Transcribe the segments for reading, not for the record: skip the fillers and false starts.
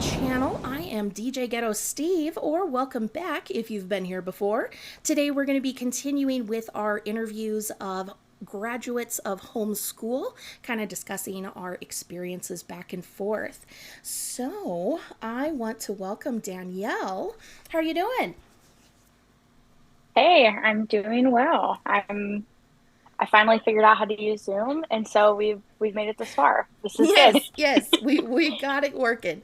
channel. I am DJ Ghetto Steve, or welcome back if you've been here before. Today we're going to be continuing with our interviews of graduates of homeschool, kind of discussing our experiences back and forth. So I want to welcome Danielle. How are you doing? Hey, I'm doing well. I finally figured out how to use Zoom, and so we've made it this far. This is good. Yes, we got it working.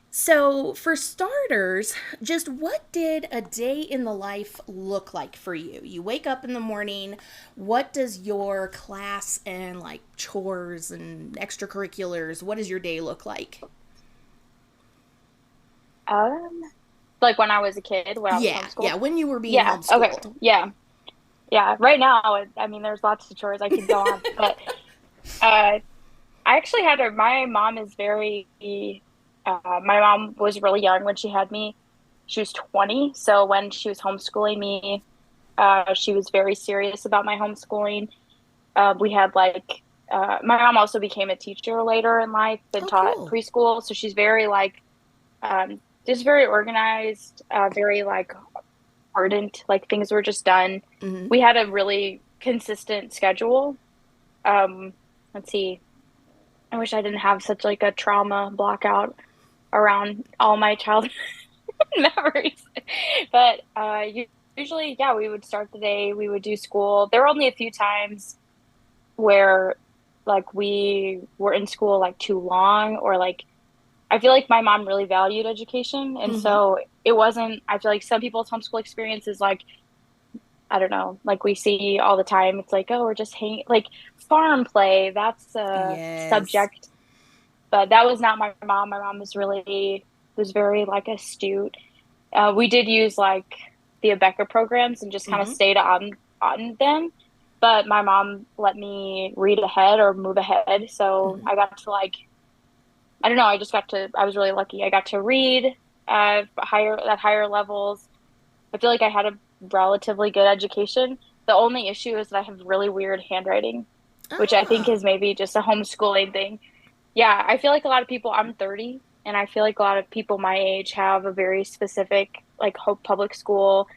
So, for starters, just what did a day in the life look like for you? You wake up in the morning, what does your class and like chores and extracurriculars, what does your day look like? Um, like when I was a kid, when I was Yeah, homeschooled. when you were being Yeah, okay. homeschooled. Yeah. Yeah. Right now, I mean, there's lots of chores I could go on, but I actually had my mom is very my mom was really young when she had me. She was 20, so when she was homeschooling me, she was very serious about my homeschooling. We had my mom also became a teacher later in life and Oh, taught cool. preschool, so she's very just very organized, very ardent. Like things were just done. Hmm. We had a really consistent schedule. Um, let's see. I wish I didn't have such like a trauma blockout around all my childhood memories. But usually, yeah, we would start the day. We would do school. There were only a few times where like we were in school like too long or like I feel like my mom really valued education and Hmm. so it wasn't I feel like some people's homeschool experience is like I don't know like we see all the time it's like oh we're just hanging like farm play that's a Yes. subject but that was not my mom. My mom was very like astute. We did use like the Abeka programs and just kind of Hmm. stayed on them. But my mom let me read ahead or move ahead. So Hmm. I got to like I don't know, I was really lucky. I got to read higher levels. I feel like I had a relatively good education. The only issue is that I have really weird handwriting, which I think Ah, is maybe just a homeschooling thing. Yeah, I feel like a lot of people, I'm 30, and I feel like a lot of people my age have a very specific, like Hope Public School,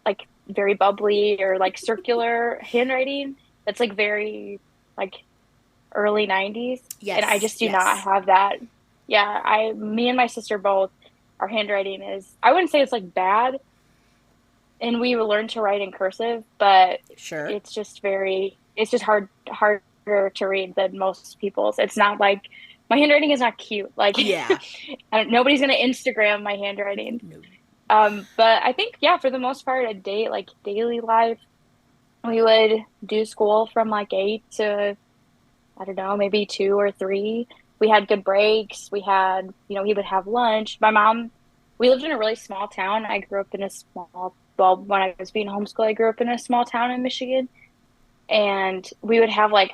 like very bubbly or like circular handwriting that's like very like early 90s. And I yes, just do not yes. have that. Yeah, me and my sister both, our handwriting is, I wouldn't say it's like bad, and we learned to write in cursive, but Sure. it's just harder to read than most people's. It's not like my handwriting is not cute. Like Yeah. nobody's gonna Instagram my handwriting. No. But I think yeah, for the most part, a day like daily life, we would do school from like 8 to I don't know, maybe 2 or 3. We had good breaks. We had, we would have lunch. We lived in a really small town. I grew up in a well, when I was being homeschooled, I grew up in a small town in Michigan. And we would have like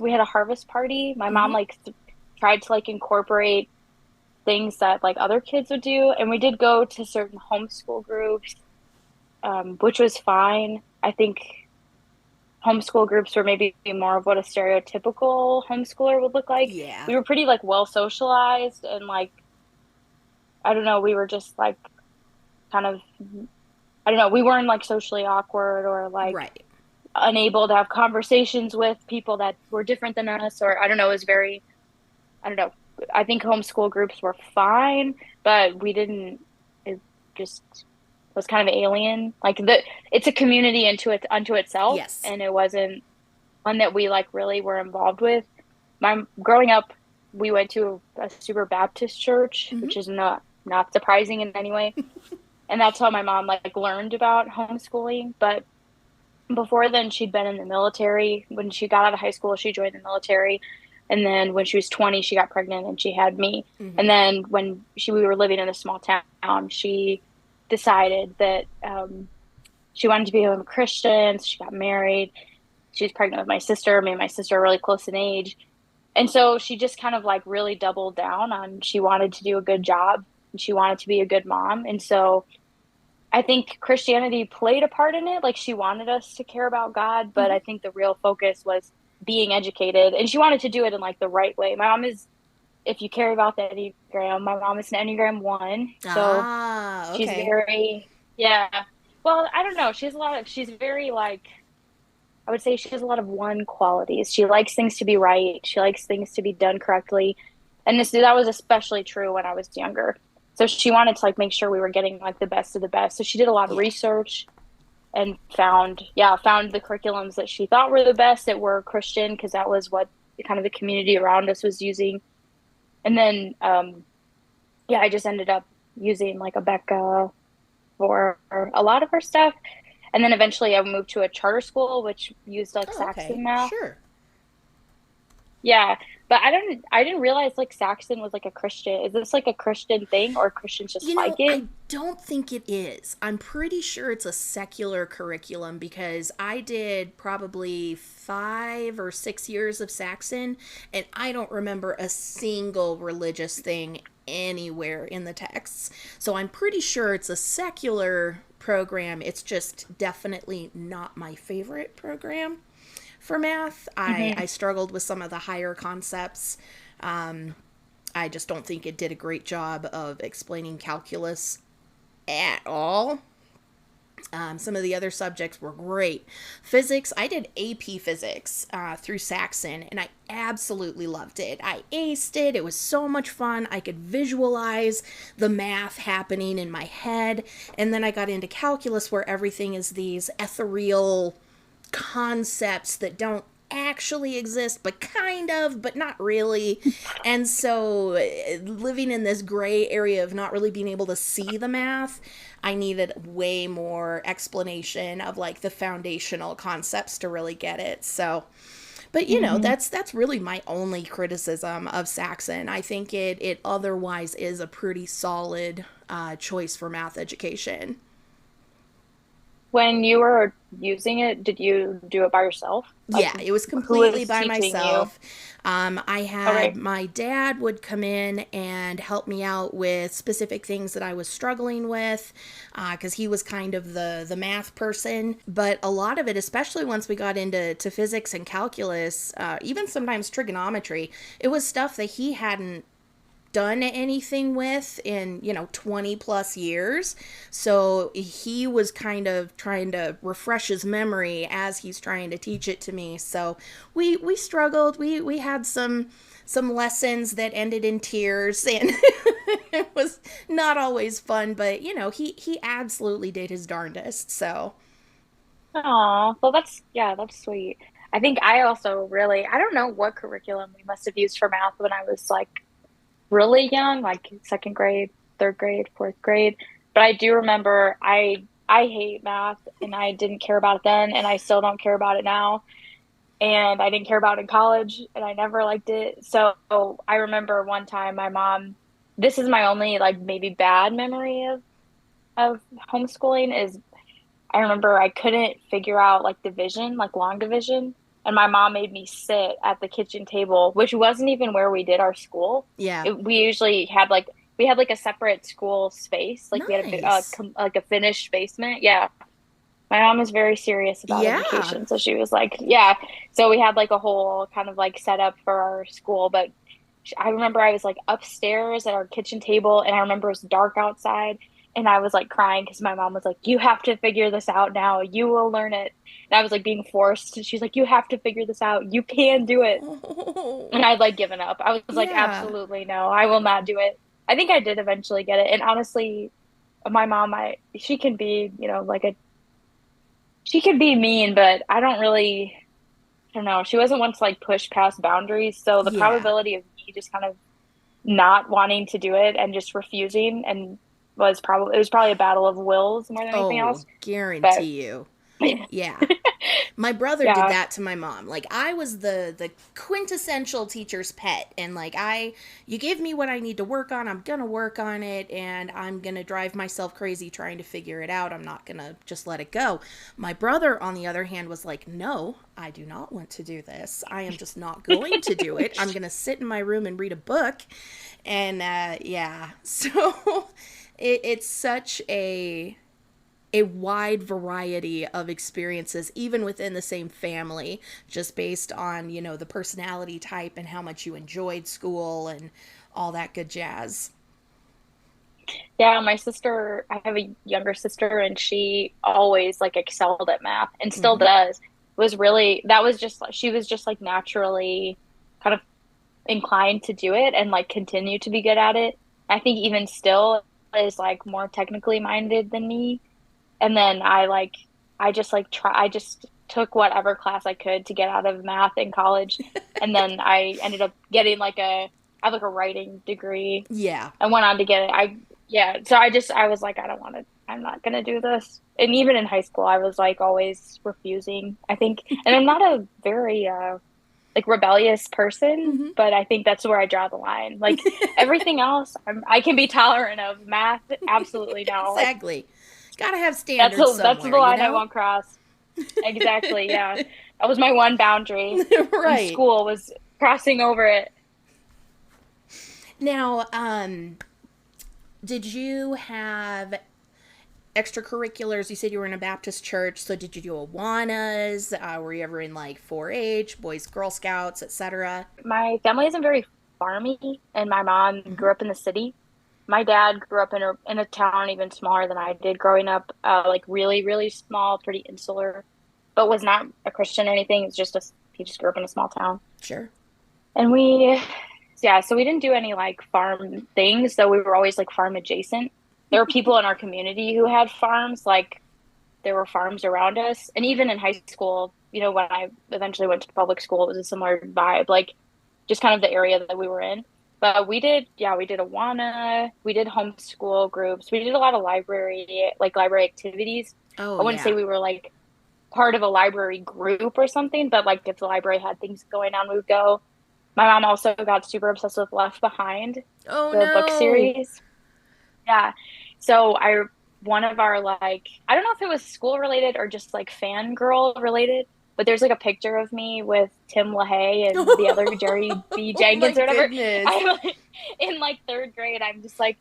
we had a harvest party. My mom Hmm. like tried to like incorporate things that like other kids would do. And we did go to certain homeschool groups, which was fine. I think homeschool groups were maybe more of what a stereotypical homeschooler would look like. Yeah. We were pretty like well socialized and like I don't know, we were just like kind of I don't know, we weren't like socially awkward or like Right. unable to have conversations with people that were different than us or I don't know, it was very I don't know. I think homeschool groups were fine, but we didn't it just was kind of alien. Like it's a community unto itself Yes. and it wasn't one that we like really were involved with. My growing up, we went to a super Baptist church, Hmm. which is not surprising in any way. And that's how my mom like learned about homeschooling. But before then, she'd been in the military. When she got out of high school, she joined the military. And then when she was 20, she got pregnant and she had me. Hmm. And then when we were living in a small town, she decided that she wanted to be a Christian. So she got married. She was pregnant with my sister. Me and my sister are really close in age. And so she just kind of like really doubled down on she wanted to do a good job and she wanted to be a good mom. And so I think Christianity played a part in it. Like she wanted us to care about God, but Hmm. I think the real focus was being educated and she wanted to do it in like the right way. My mom is if you care about the Enneagram, my mom is an Enneagram 1. So Ah, she's okay. very, yeah. Well, I don't know. She's very like, I would say she has a lot of one qualities. She likes things to be right. She likes things to be done correctly. And that was especially true when I was younger. So she wanted to like make sure we were getting like the best of the best. So she did a lot of Yeah. research and found the curriculums that she thought were the best that were Christian because that was what kind of the community around us was using. And then yeah, I just ended up using like a Becca for a lot of her stuff. And then eventually I moved to a charter school, which used like Oh, okay. Saxon math. Sure. Yeah, but I didn't realize like Saxon was like a Christian. Is this like a Christian thing or Christians just You like know, it? I don't think it is. I'm pretty sure it's a secular curriculum because I did probably 5 or 6 years of Saxon, and I don't remember a single religious thing anywhere in the texts. So I'm pretty sure it's a secular program. It's just definitely not my favorite program for math. I Hmm. struggled with some of the higher concepts. I just don't think it did a great job of explaining calculus at all. Some of the other subjects were great. Physics, I did AP physics through Saxon, and I absolutely loved it. I aced it. It was so much fun. I could visualize the math happening in my head. And then I got into calculus, where everything is these ethereal concepts that don't actually exist, but kind of, but not really. And so, living in this gray area of not really being able to see the math, I needed way more explanation of like the foundational concepts to really get it. So, but you know, Hmm. that's really my only criticism of Saxon. I think it otherwise is a pretty solid choice for math education. When you were using it, did you do it by yourself? Like, Yeah, it was who completely was by teaching you? myself. I had Okay. my dad would come in and help me out with specific things that I was struggling with, because he was kind of the math person. But a lot of it, especially once we got into physics and calculus, even sometimes trigonometry, it was stuff that he hadn't done anything with in 20 plus years, so he was kind of trying to refresh his memory as he's trying to teach it to me. So we struggled. We had some lessons that ended in tears, and it was not always fun, but he absolutely did his darndest. So Oh, well, that's sweet. I think I also really, I don't know what curriculum we must have used for math when I was like really young, like second grade, third grade, fourth grade. But I do remember I hate math and I didn't care about it then and I still don't care about it now. And I didn't care about it in college and I never liked it. So I remember one time my mom, this is my only like maybe bad memory of homeschooling is I remember I couldn't figure out like division, like long division. And my mom made me sit at the kitchen table, which wasn't even where we did our school. yeah. We usually had like we had like a separate school space, like we had Nice. like a finished basement. Yeah, my mom is very serious about Yeah. education, so she was like, yeah. So we had like a whole kind of like setup for our school, but I remember I was like upstairs at our kitchen table, and I remember it was dark outside, and I was like crying because my mom was like, "You have to figure this out now. You will learn it." And I was like being forced. She's like, "You have to figure this out. You can do it." Oh, And I'd like given up. I was like, yeah. "Absolutely no, I will not do it." I think I did eventually get it, and honestly, my mom, I she can be, she could be mean, but I don't really. I don't know. She wasn't one to like push past boundaries, so the Yeah. probability of me just kind of not wanting to do it and just refusing and it was probably a battle of wills more than anything Oh, else. But guarantee you. Yeah. My brother did yeah. that to my mom. Like I was the quintessential teacher's pet, and like you give me what I need to work on, I'm going to work on it, and I'm going to drive myself crazy trying to figure it out. I'm not going to just let it go. My brother on the other hand was like, "No, I do not want to do this. I am just not going to do it. I'm going to sit in my room and read a book." And yeah. So it's such a wide variety of experiences, even within the same family, just based on, the personality type and how much you enjoyed school and all that good jazz. Yeah, my sister, I have a younger sister and she always like excelled at math and still Hmm. does. Was really that was just like she was just like naturally kind of inclined to do it and like continue to be good at it. I think even still is like more technically minded than me. And then I just like I just took whatever class I could to get out of math in college. And then I ended up getting like I have like a writing degree. Yeah. I went on to get it. Yeah, so I was like, I don't want to, I'm not gonna do this. And even in high school, I was like always refusing, I think. And I'm not a very like rebellious person, Hmm. but I think that's where I draw the line. Like everything else, I can be tolerant of. Math, absolutely no. Like Exactly. Gotta have standards that's the somewhere, you line I know? won't cross. Exactly, yeah. That was my one boundary in Right. school was crossing over it. Now, did you have extracurriculars? You said you were in a Baptist church, so did you do Awanas? Were you ever in like 4-H, Boys, Girl Scouts, etc.? My family isn't very farmy, and my mom Hmm. grew up in the city. My dad grew up in a town even smaller than I did growing up, like really, really small, pretty insular, but was not a Christian or anything. It's just he just grew up in a small town. Sure. And yeah, so we didn't do any like farm things, though we were always like farm adjacent. There were people in our community who had farms, like there were farms around us. And even in high school, when I eventually went to public school, it was a similar vibe, like just kind of the area that we were in. But yeah, we did Awana, we did homeschool groups, we did a lot of library activities. Oh, I wouldn't say yeah. we were like part of a library group or something, but like if the library had things going on, we would go. My mom also got super obsessed with Left Behind, Oh, the book no. series. Yeah. So one of our like, I don't know if it was school related or just like fangirl related, but there's like a picture of me with Tim LaHaye and the other Jerry B. Oh, my Jenkins or whatever. goodness. I'm like, in like third grade, I'm just like,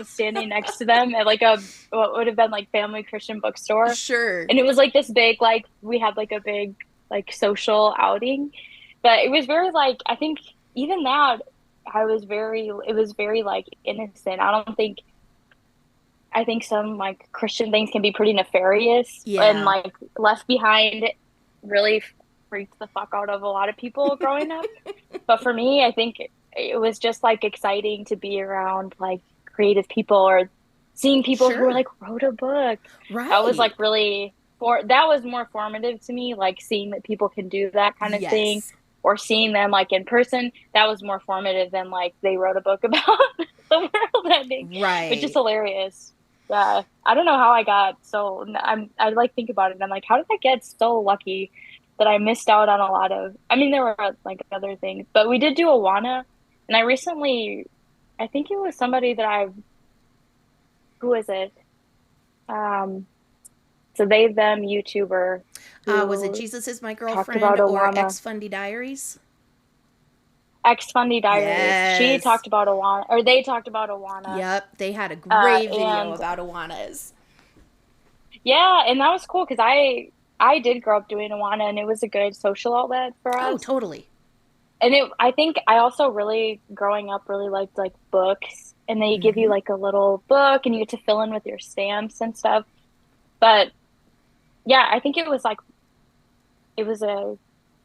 standing next to them at like what would have been like Family Christian Bookstore. Sure. And it was like this big, like, we had like a big, like, social outing. But it was very, like, I think even that, it was very, like, innocent. I think some, like, Christian things can be pretty nefarious. And, Yeah. like, Left Behind really freaked the fuck out of a lot of people growing up. But for me, I think it was just, like, exciting to be around, like, creative people or seeing people who were, Sure. like, wrote a book. That was, Right. like, that was more formative to me, like, seeing that people can do that kind of thing Yes. or seeing them, like, in person. That was more formative than, like, they wrote a book about the world ending, which is Right. hilarious. Yeah, I don't know how I got I like think about it and I'm like, how did I get so lucky that I missed out on a lot of, I mean, there were like other things, but we did do Awana and I think it was somebody who is it? Um, it's a they, them YouTuber Was it who Jesus is My talked about Girlfriend or Awana. Ex Fundy Diaries? Ex Fundy Diaries. She Yes. talked about Awana, or they talked about Awana. Yep. They had a great video And about Awanas. yeah, and that was cool because I did grow up doing Awana and it was a good social outlet for Oh, us. totally. And I think I also really growing up really liked like books and they give you Hmm. like a little book and you get to fill in with your stamps and stuff. But yeah, I think it was a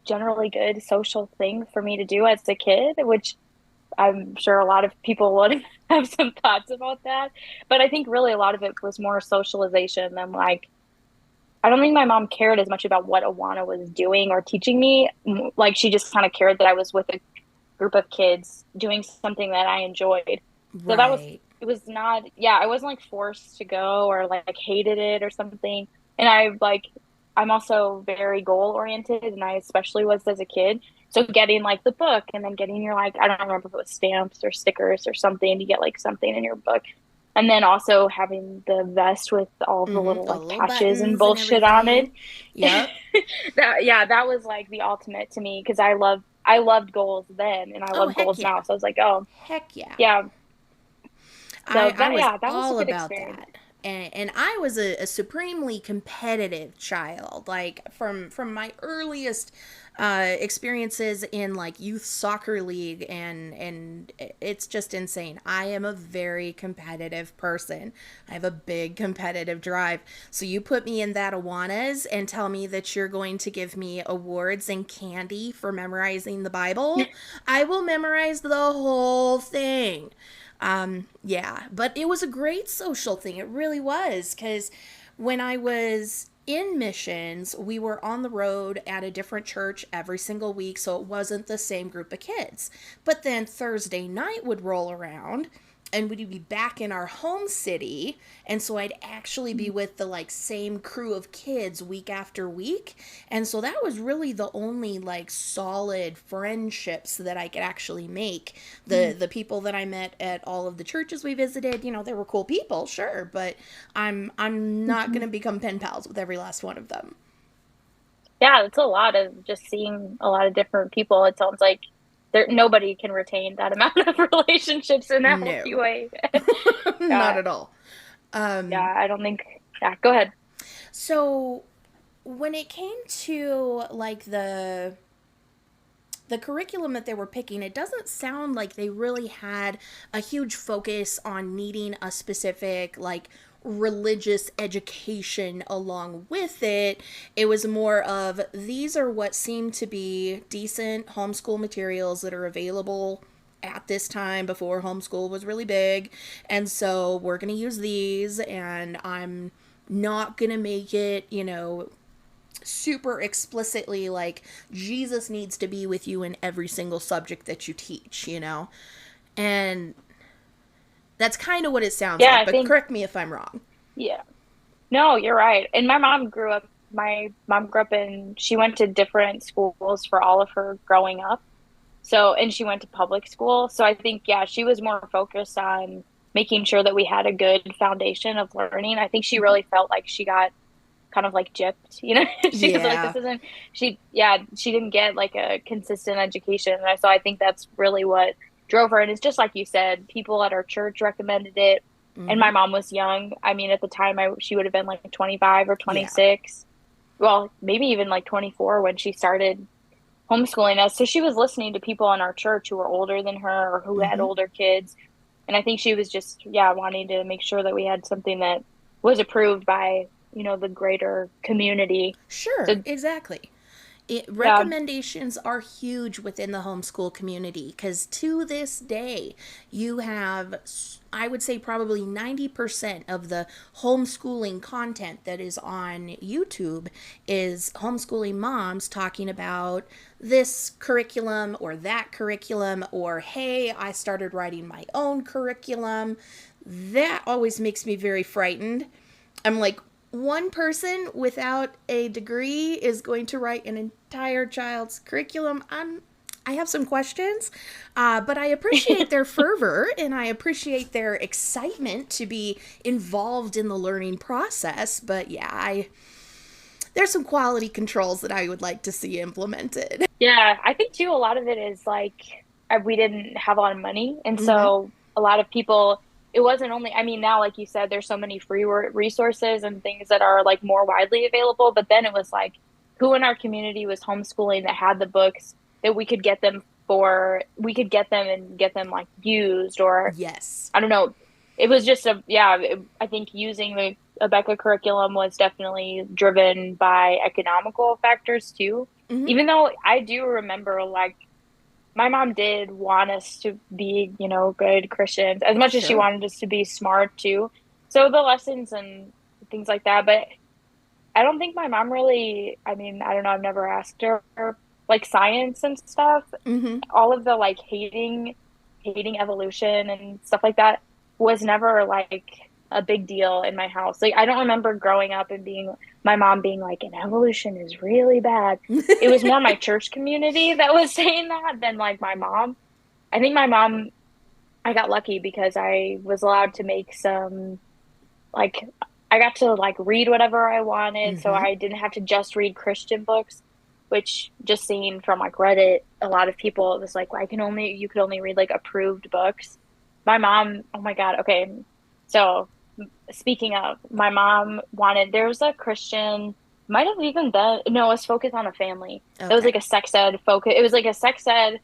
generally good social thing for me to do as a kid, which I'm sure a lot of people would have some thoughts about that. But I think really a lot of it was more socialization than like I don't think my mom cared as much about what Awana was doing or teaching me. Like she just kind of cared that I was with a group of kids doing something that I enjoyed. So Right. it was not, yeah, I wasn't like forced to go or like hated it or something. And I'm also very goal oriented and I especially was as a kid. So getting like the book and then getting your like, I don't remember if it was stamps or stickers or something to get like something in your book. And then also having the vest with all the Hmm. little All like the little patches and buttons and bullshit on it. everything. Yep. That was like the ultimate to me because I loved goals then and I Oh, love heck goals yeah. now. So I was like, oh Heck yeah. yeah. So I was that was a all good about experience. that. And I was a supremely competitive child. Like from my earliest experiences in like youth soccer league, and it's just insane. I am a very competitive person. I have a big competitive drive. So you put me in that Awanas and tell me that you're going to give me awards and candy for memorizing the Bible, I will memorize the whole thing. Yeah, but it was a great social thing. It really was, because when I was in missions, we were on the road at a different church every single week, so it wasn't the same group of kids. But then Thursday night would roll around and we'd be back in our home city, and so I'd actually be with the like same crew of kids week after week. And so that was really the only like solid friendships that I could actually make. The people that I met at all of the churches we visited, they were cool people, sure, but I'm not going to become pen pals with every last one of them. Yeah, it's a lot of just seeing a lot of different people. It sounds like nobody can retain that amount of relationships in a healthy No. way. Not Yeah, at all. yeah, I don't think. Yeah, go ahead. So when it came to like the curriculum that they were picking, it doesn't sound like they really had a huge focus on needing a specific like religious education along with it. It was more of these are what seem to be decent homeschool materials that are available at this time before homeschool was really big. And so we're going to use these, and I'm not going to make it, super explicitly like Jesus needs to be with you in every single subject that you teach. And that's kind of what it sounds Yeah, like, I but think. correct me if I'm wrong. Yeah, no, you're right. And my mom grew up. My mom grew up in. She went to different schools for all of her growing up. So, and she went to public school. So I think, yeah, she was more focused on making sure that we had a good foundation of learning. I think she Mm-hmm. really felt like she got kind of like gypped, she was like, Yeah. this isn't, yeah, she didn't get like a consistent education. So I think that's really what drove her. And it's just like you said, people at our church recommended it. And Mm-hmm. my mom was young. I mean, at the time, she would have been like 25 or Yeah. 26. Well, maybe even like 24 when she started homeschooling us. So she was listening to people in our church who were older than her or who had Mm-hmm. older kids. And I think she was just, yeah, wanting to make sure that we had something that was approved by, the greater community. Sure, So, exactly. yeah, Recommendations are huge within the homeschool community, because to this day, you have, I would say, probably 90% of the homeschooling content that is on YouTube is homeschooling moms talking about this curriculum or that curriculum, or hey, I started writing my own curriculum. That always makes me very frightened. I'm like, one person without a degree is going to write an entire child's curriculum. I have some questions, but I appreciate their fervor and I appreciate their excitement to be involved in the learning process. But yeah, there's some quality controls that I would like to see implemented. yeah, I think too, a lot of it is like we didn't have a lot of money. And Mm-hmm. so a lot of people, it wasn't only, I mean, now, like you said, there's so many free resources and things that are like more widely available. But then it was like, who in our community was homeschooling that had the books that we could get them and get them like used, or Yes. I don't know. It was just I think using the Abeka curriculum was definitely driven by economical factors too. Mm-hmm. Even though I do remember, like, my mom did want us to be, good Christians as much as she Sure. wanted us to be smart too. So the lessons and things like that. But I don't think my mom really, I mean, I don't know, I've never asked her like science and stuff. Mm-hmm. All of the like hating evolution and stuff like that was never like a big deal in my house. Like I don't remember growing up and being my mom being like, an evolution is really bad. It was more my church community that was saying that than like my mom. I think my mom, I got lucky because I was allowed to make some like I got to like read whatever I wanted, so Mm-hmm. I didn't have to just read Christian books, which just seeing from like Reddit, a lot of people it was like, well, you could only read like approved books. My mom, oh my God, okay. So speaking of, my mom wanted there was a Christian Might have even been, no, it was Focus on a Family. It was Okay. like a sex ed focus. It was like a sex ed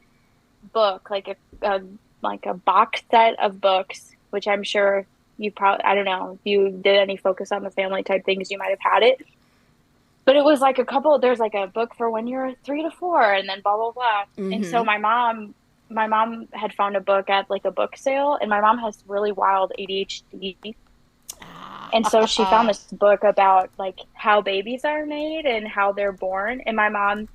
book, like a box set of books, which I'm sure you probably, I don't know, if you did any Focus on the Family type things, you might have had it. But it was like there's like a book for when you're 3 to 4 and then blah, blah, blah. And so Mm-hmm. my mom had found a book at like a book sale, and my mom has really wild ADHD. And so she found this book about like how babies are made and how they're born. And my mom,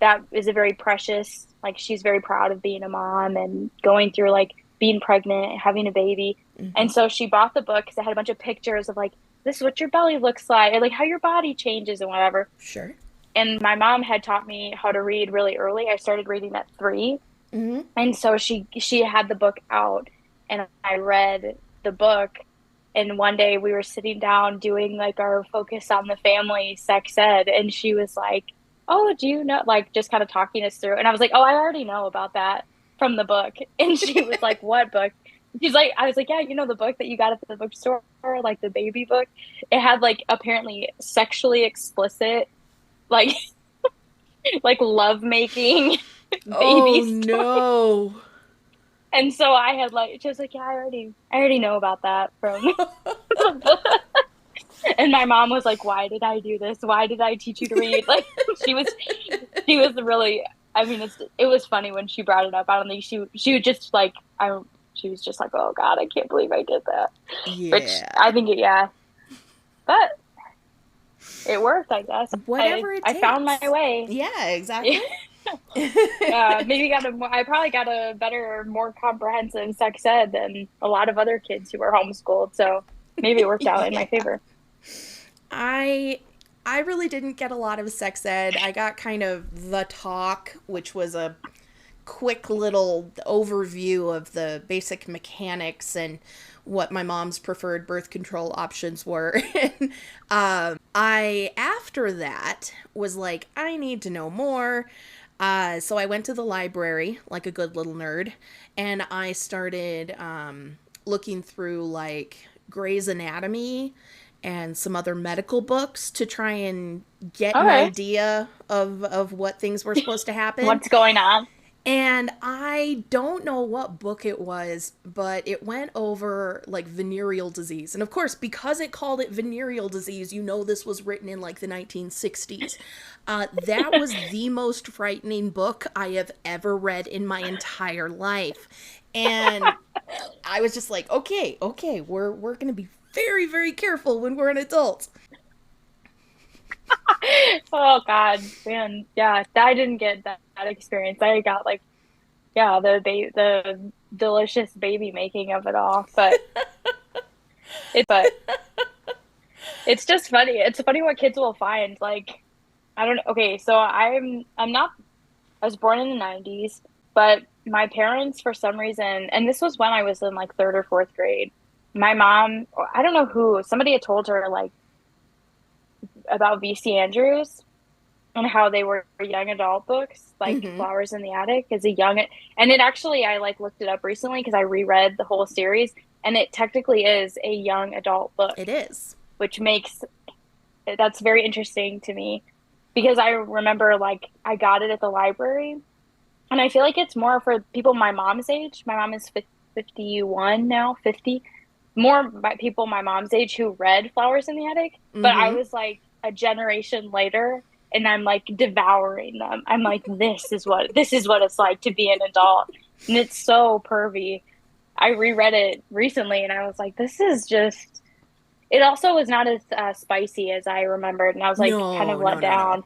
that is a very precious, like she's very proud of being a mom and going through like being pregnant, having a baby. Mm-hmm. And so she bought the book because it had a bunch of pictures of like, this is what your belly looks like, and like how your body changes and whatever. Sure. And my mom had taught me how to read really early. I started reading at 3. Mm-hmm. And so she had the book out, and I read the book. And one day we were sitting down doing like our Focus on the Family sex ed, and she was like, "Oh, do you know?" Like just kind of talking us through. And I was like, "Oh, I already know about that from the book." And she was like, "What book?" She's like, I was like, "Yeah, you know the book that you got at the bookstore, like the baby book. It had like apparently sexually explicit, like like love making baby Oh story." no. And so I had like, she was like, "Yeah, I already know about that from the book." And my mom was like, "Why did I do this? Why did I teach you to read?" Like she was really, I mean, it was funny when she brought it up. I don't think she was just like, she was just like, "Oh God, I can't believe I did that." Which Yeah. I think yeah, but it worked, I guess. Whatever it I found my takes. way. Yeah, exactly. Maybe I probably got a better, more comprehensive sex ed than a lot of other kids who were homeschooled. So maybe it worked out in my Yeah. favor. I I really didn't get a lot of sex ed. I got kind of the talk, which was a quick little overview of the basic mechanics and what my mom's preferred birth control options were. And I, after that, was like, I need to know more. So I went to the library like a good little nerd, and I started looking through like Grey's Anatomy and some other medical books to try and get an Okay. idea of what things were supposed to happen. What's going on? And I don't know what book it was, but it went over like venereal disease. And of course, because it called it venereal disease, you know this was written in like the 1960s. That was the most frightening book I have ever read in my entire life. And I was just like, okay, we're gonna be very, very careful when we're an adult. Oh God, man. Yeah, I didn't get that experience. I got like, yeah, the delicious baby making of it all. But it's just funny. It's funny what kids will find. Like, I don't know. Okay, so I'm not, I was born in the 90s, but my parents, for some reason, and this was when I was in like third or fourth grade, my mom, I don't know who, somebody had told her like about VC Andrews and how they were young adult books, like Mm-hmm. Flowers in the Attic is a young, and it actually, I like looked it up recently because I reread the whole series, and it technically is a young adult book, It is. which makes, that's very interesting to me because I remember like I got it at the library. And I feel like it's more for people my mom's age. My mom is 51 now, 50. More by people my mom's age who read Flowers in the Attic. But I Mm-hmm. was like a generation later, and I'm like devouring them. I'm like, this is what it's like to be an adult. And it's so pervy. I reread it recently, and I was like, this is just. It also was not as spicy as I remembered, and I was like kind of No, no, let no, no. down.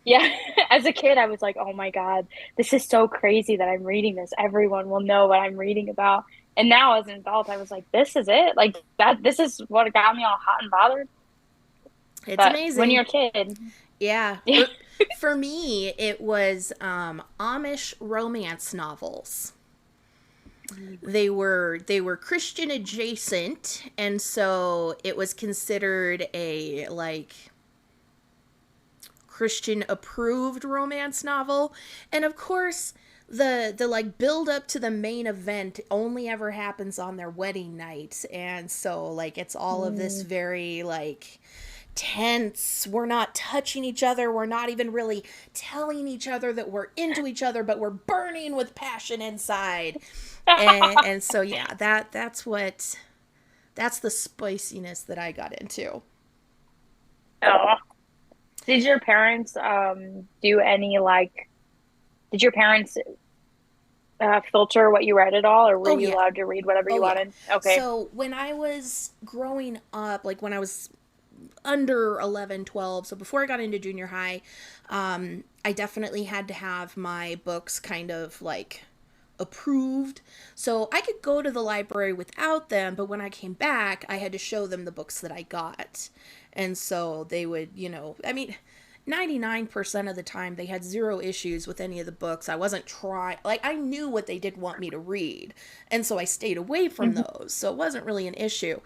Yeah, as a kid, I was like, oh my God, this is so crazy that I'm reading this. Everyone will know what I'm reading about. And now as an adult, I was like, this is it? Like this is what got me all hot and bothered. It's But when amazing. you're a kid, Yeah. yeah. For me, it was Amish romance novels. They were Christian adjacent, and so it was considered a like Christian approved romance novel. And of course, the like build up to the main event only ever happens on their wedding night. And so like it's all of this Mm, very like tense. We're not touching each other. We're not even really telling each other that we're into each other, but we're burning with passion inside. And so yeah, that's the spiciness that I got into. Oh. Did your parents do any like did your parents filter what you read at all, or were Oh you yeah. allowed to read whatever Oh you yeah. wanted? Okay. So when I was growing up, like when I was under 11, 12, so before I got into junior high, I definitely had to have my books kind of like approved. So I could go to the library without them, but when I came back, I had to show them the books that I got. And so they would, I mean, 99% of the time they had zero issues with any of the books. I wasn't trying, like, I knew what they did want me to read. And so I stayed away from Mhm. those. So it wasn't really an issue.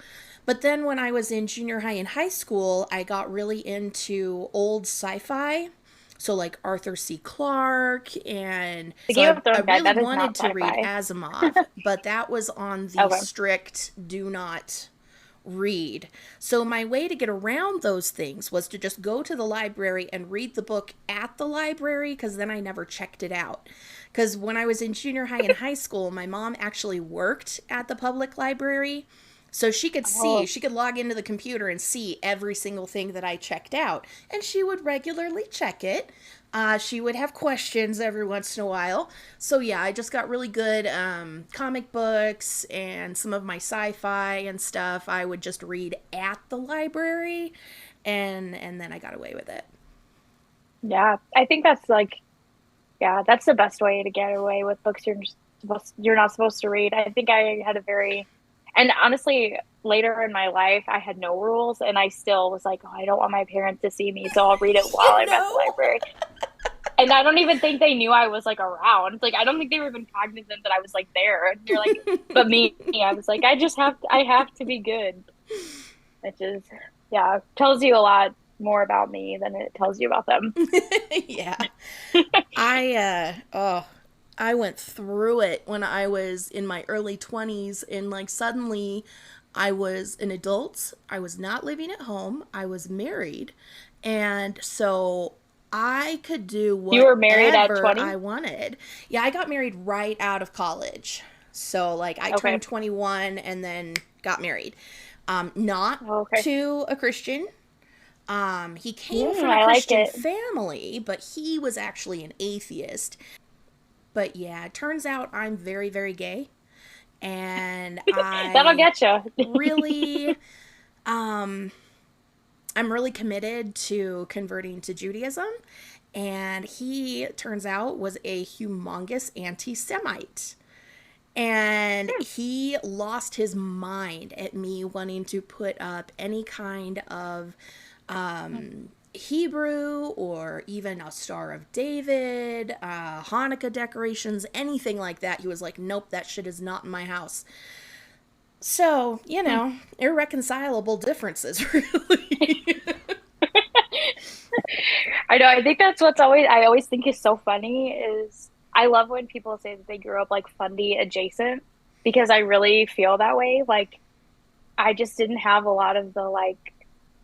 But then when I was in junior high and high school, I got really into old sci fi. So, like Arthur C. Clarke. And The so Game I, of I Thrones guy, really that is wanted not to read sci-fi. Asimov, but that was on the Okay. strict do not read. So my way to get around those things was to just go to the library and read the book at the library, because then I never checked it out. Because when I was in junior high and high school, my mom actually worked at the public library. So Oh, she could log into the computer and see every single thing that I checked out. And she would regularly check it. She would have questions every once in a while. So yeah, I just got really good comic books and some of my sci-fi and stuff. I would just read at the library, and then I got away with it. yeah. I think that's like, yeah, that's the best way to get away with books you're not supposed to read. I think I had a very, and honestly, later in my life, I had no rules, and I still was like, oh, I don't want my parents to see me, so I'll read it while You I'm at the know? library. And I don't even think they knew I was like around. Like I don't think they were even cognizant that I was like there. And you're like, but me, I was like, I have to be good. Which is, yeah, tells you a lot more about me than it tells you about them. Yeah. I went through it when I was in my early 20s, and like suddenly I was an adult. I was not living at home. I was married. And so I could do You were married at whatever 20? I wanted. Yeah, I got married right out of college. So like I Okay. turned 21 and then got married. Not Okay. to a Christian. He came from a I like Christian it. family, but he was actually an atheist. But yeah, it turns out I'm very, very gay. And That'll get you. really, um, I'm really committed to converting to Judaism. And he, turns out, was a humongous anti Semite. And he lost his mind at me wanting to put up any kind of Hebrew or even a Star of David, Hanukkah decorations, anything like that. He was like, nope, that shit is not in my house. So, irreconcilable differences, really. I know. I think that's what's I always think is so funny is I love when people say that they grew up like fundy adjacent because I really feel that way. Like I just didn't have a lot of the like,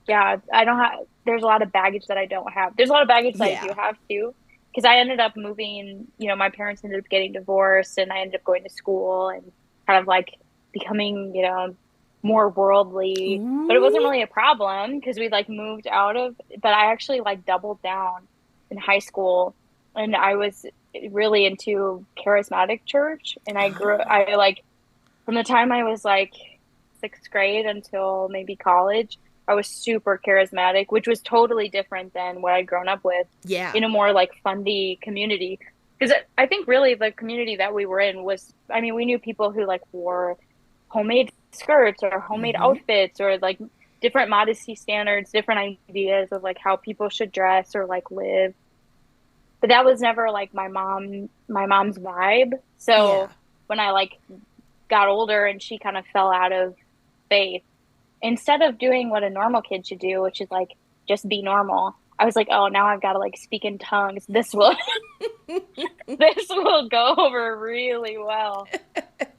yeah, I don't have, there's a lot of baggage that I don't have. There's a lot of baggage that I do Yeah. have too. Because I ended up moving, my parents ended up getting divorced and I ended up going to school and kind of like becoming, more worldly. But it wasn't Ooh. really a problem because we like moved out of, but I actually like doubled down in high school and I was really into charismatic church. And Oh. I like, from the time I was like sixth grade until maybe college, I was super charismatic, which was totally different than what I'd grown up with Yeah. in a more like fundy community. Because I think really the community that we were in was, I mean, we knew people who like wore homemade skirts or homemade Mm-hmm. outfits or like different modesty standards, different ideas of like how people should dress or like live. But that was never like my mom's vibe. Yeah. So when I like got older and she kind of fell out of faith, instead of doing what a normal kid should do, which is like just be normal, I was like, oh, now I've got to like speak in tongues. This will this will go over really well.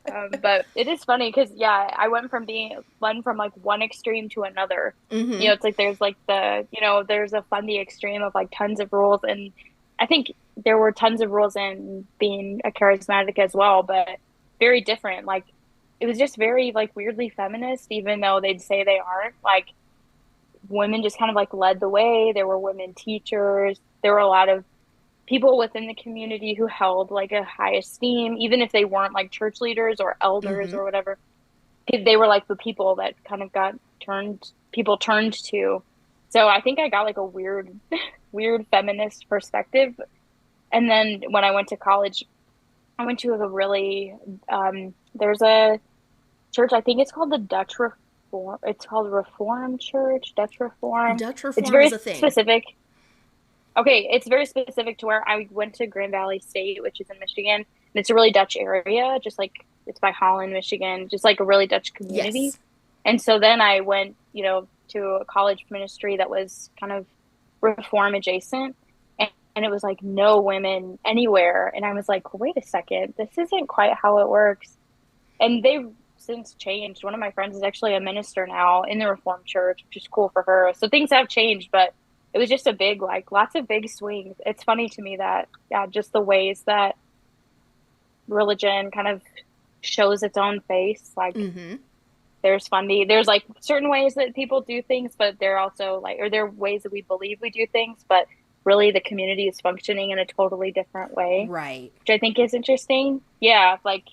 But it is funny because yeah, I went from like one extreme to another. Mm-hmm. It's like there's like there's a funny extreme of like tons of rules, and I think there were tons of rules in being a charismatic as well, but very different. Like it was just very like weirdly feminist, even though they'd say they aren't. Like women just kind of like led the way. There were women teachers. There were a lot of people within the community who held like a high esteem, even if they weren't like church leaders or elders Mm-hmm. or whatever. They were like the people that kind of people turned to. So I think I got like a weird feminist perspective. And then when I went to college, I went to a really, there's a church, I think it's called the Dutch Reform. It's called Reform Church, Dutch Reform. Dutch It's reform is very a thing. specific. Okay, it's very specific to where I went to Grand Valley State, which is in Michigan, and it's a really Dutch area, just like it's by Holland, Michigan, just like a really Dutch community. Yes. And so then I went, to a college ministry that was kind of reform adjacent, and it was like no women anywhere. And I was like, wait a second, this isn't quite how it works. And they've since changed. One of my friends is actually a minister now in the Reformed Church, which is cool for her. So things have changed, but it was just a big, like, lots of big swings. It's funny to me that, yeah, just the ways that religion kind of shows its own face. Like, Mm-hmm. there's like certain ways that people do things, but they're also like, or there are ways that we believe we do things, but really the community is functioning in a totally different way, Right. which I think is interesting. Yeah, like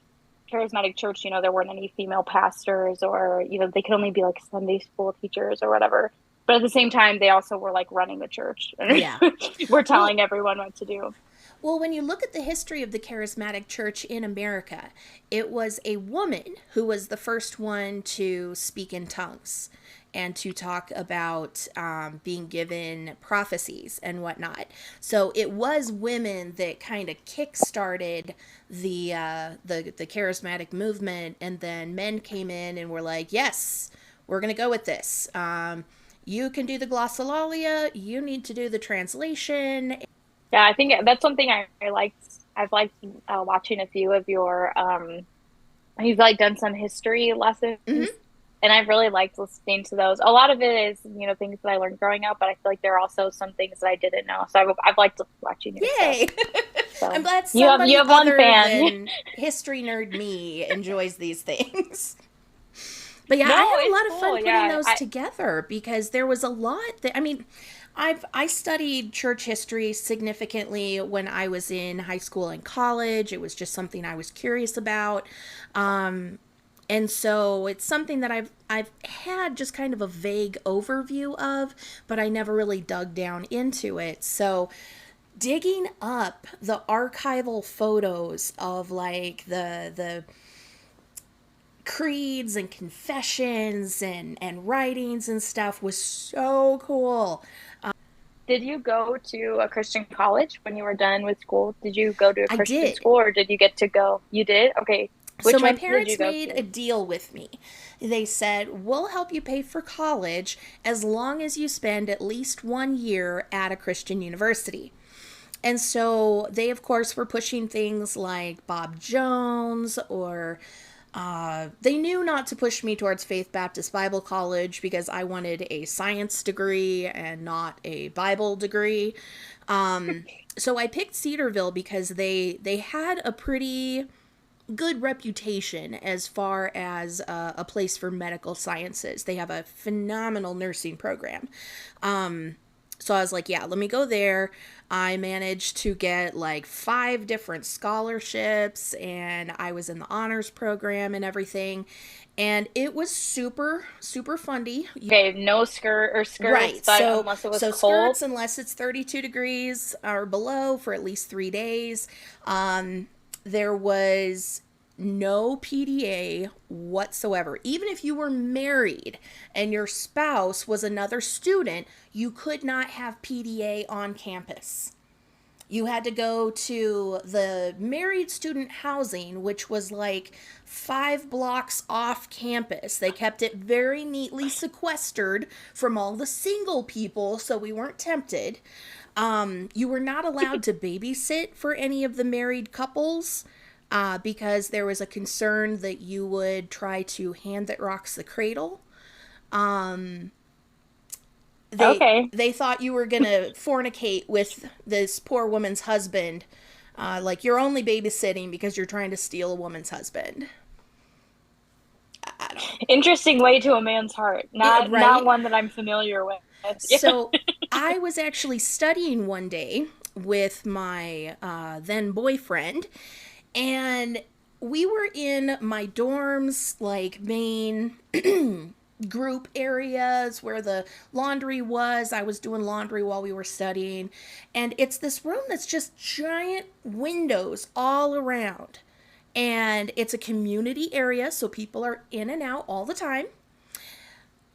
charismatic church, there weren't any female pastors or, they could only be like Sunday school teachers or whatever. But at the same time, they also were like running the church. Yeah. We're Well, telling everyone what to do. Well, when you look at the history of the charismatic church in America, it was a woman who was the first one to speak in tongues and to talk about being given prophecies and whatnot. So it was women that kind of kick-started the charismatic movement, and then men came in and were like, "Yes, we're going to go with this. You can do the glossolalia. You need to do the translation." Yeah, I think that's something I liked. I've liked watching a few of your, you've like done some history lessons, Mm-hmm. and I've really liked listening to those. A lot of it is, things that I learned growing up, but I feel like there are also some things that I didn't know. So I've liked watching your stuff. Yay! I'm So glad you somebody have one other fan. than history nerd me enjoys these things. But yeah, I No, had a it's lot of cool. fun putting Yeah, those together because there was a lot that I studied church history significantly when I was in high school and college. It was just something I was curious about. And so it's something that I've had just kind of a vague overview of, but I never really dug down into it. So digging up the archival photos of like the creeds and confessions and writings and stuff was so cool. did you go to a Christian college when you were done with school? Did you go to a I Christian did. school or did you get to go? You did? Okay. So Which my one did you parents go made a to? deal with me. They said, "We'll help you pay for college as long as you spend at least 1 year at a Christian university." And so they, of course, were pushing things like Bob Jones, or they knew not to push me towards Faith Baptist Bible College because I wanted a science degree and not a Bible degree. So I picked Cedarville because they had a pretty good reputation as far as a place for medical sciences. They have a phenomenal nursing program. So I was like, yeah, let me go there. I managed to get like 5 different scholarships, and I was in the honors program and everything. And it was super, super fundy. Okay, no skirt or skirts, Right. but So unless it was so cold. skirts unless it's 32 degrees or below for at least 3 days. There was no PDA whatsoever. Even if you were married and your spouse was another student, you could not have PDA on campus. You had to go to the married student housing, which was like 5 blocks off campus. They kept it very neatly sequestered from all the single people, so we weren't tempted. You were not allowed to babysit for any of the married couples. because there was a concern that you would try to hand that rocks the cradle. Um, Okay. they thought you were gonna fornicate with this poor woman's husband, like you're only babysitting because you're trying to steal a woman's husband. I don't. Interesting way to a man's heart. Yeah, Not right. one that I'm familiar with. Yeah. So I was actually studying one day with my then boyfriend, and we were in my dorm's like main group areas where the laundry was. I was doing laundry while we were studying, and it's this room that's just giant windows all around. And it's a community area, so people are in and out all the time.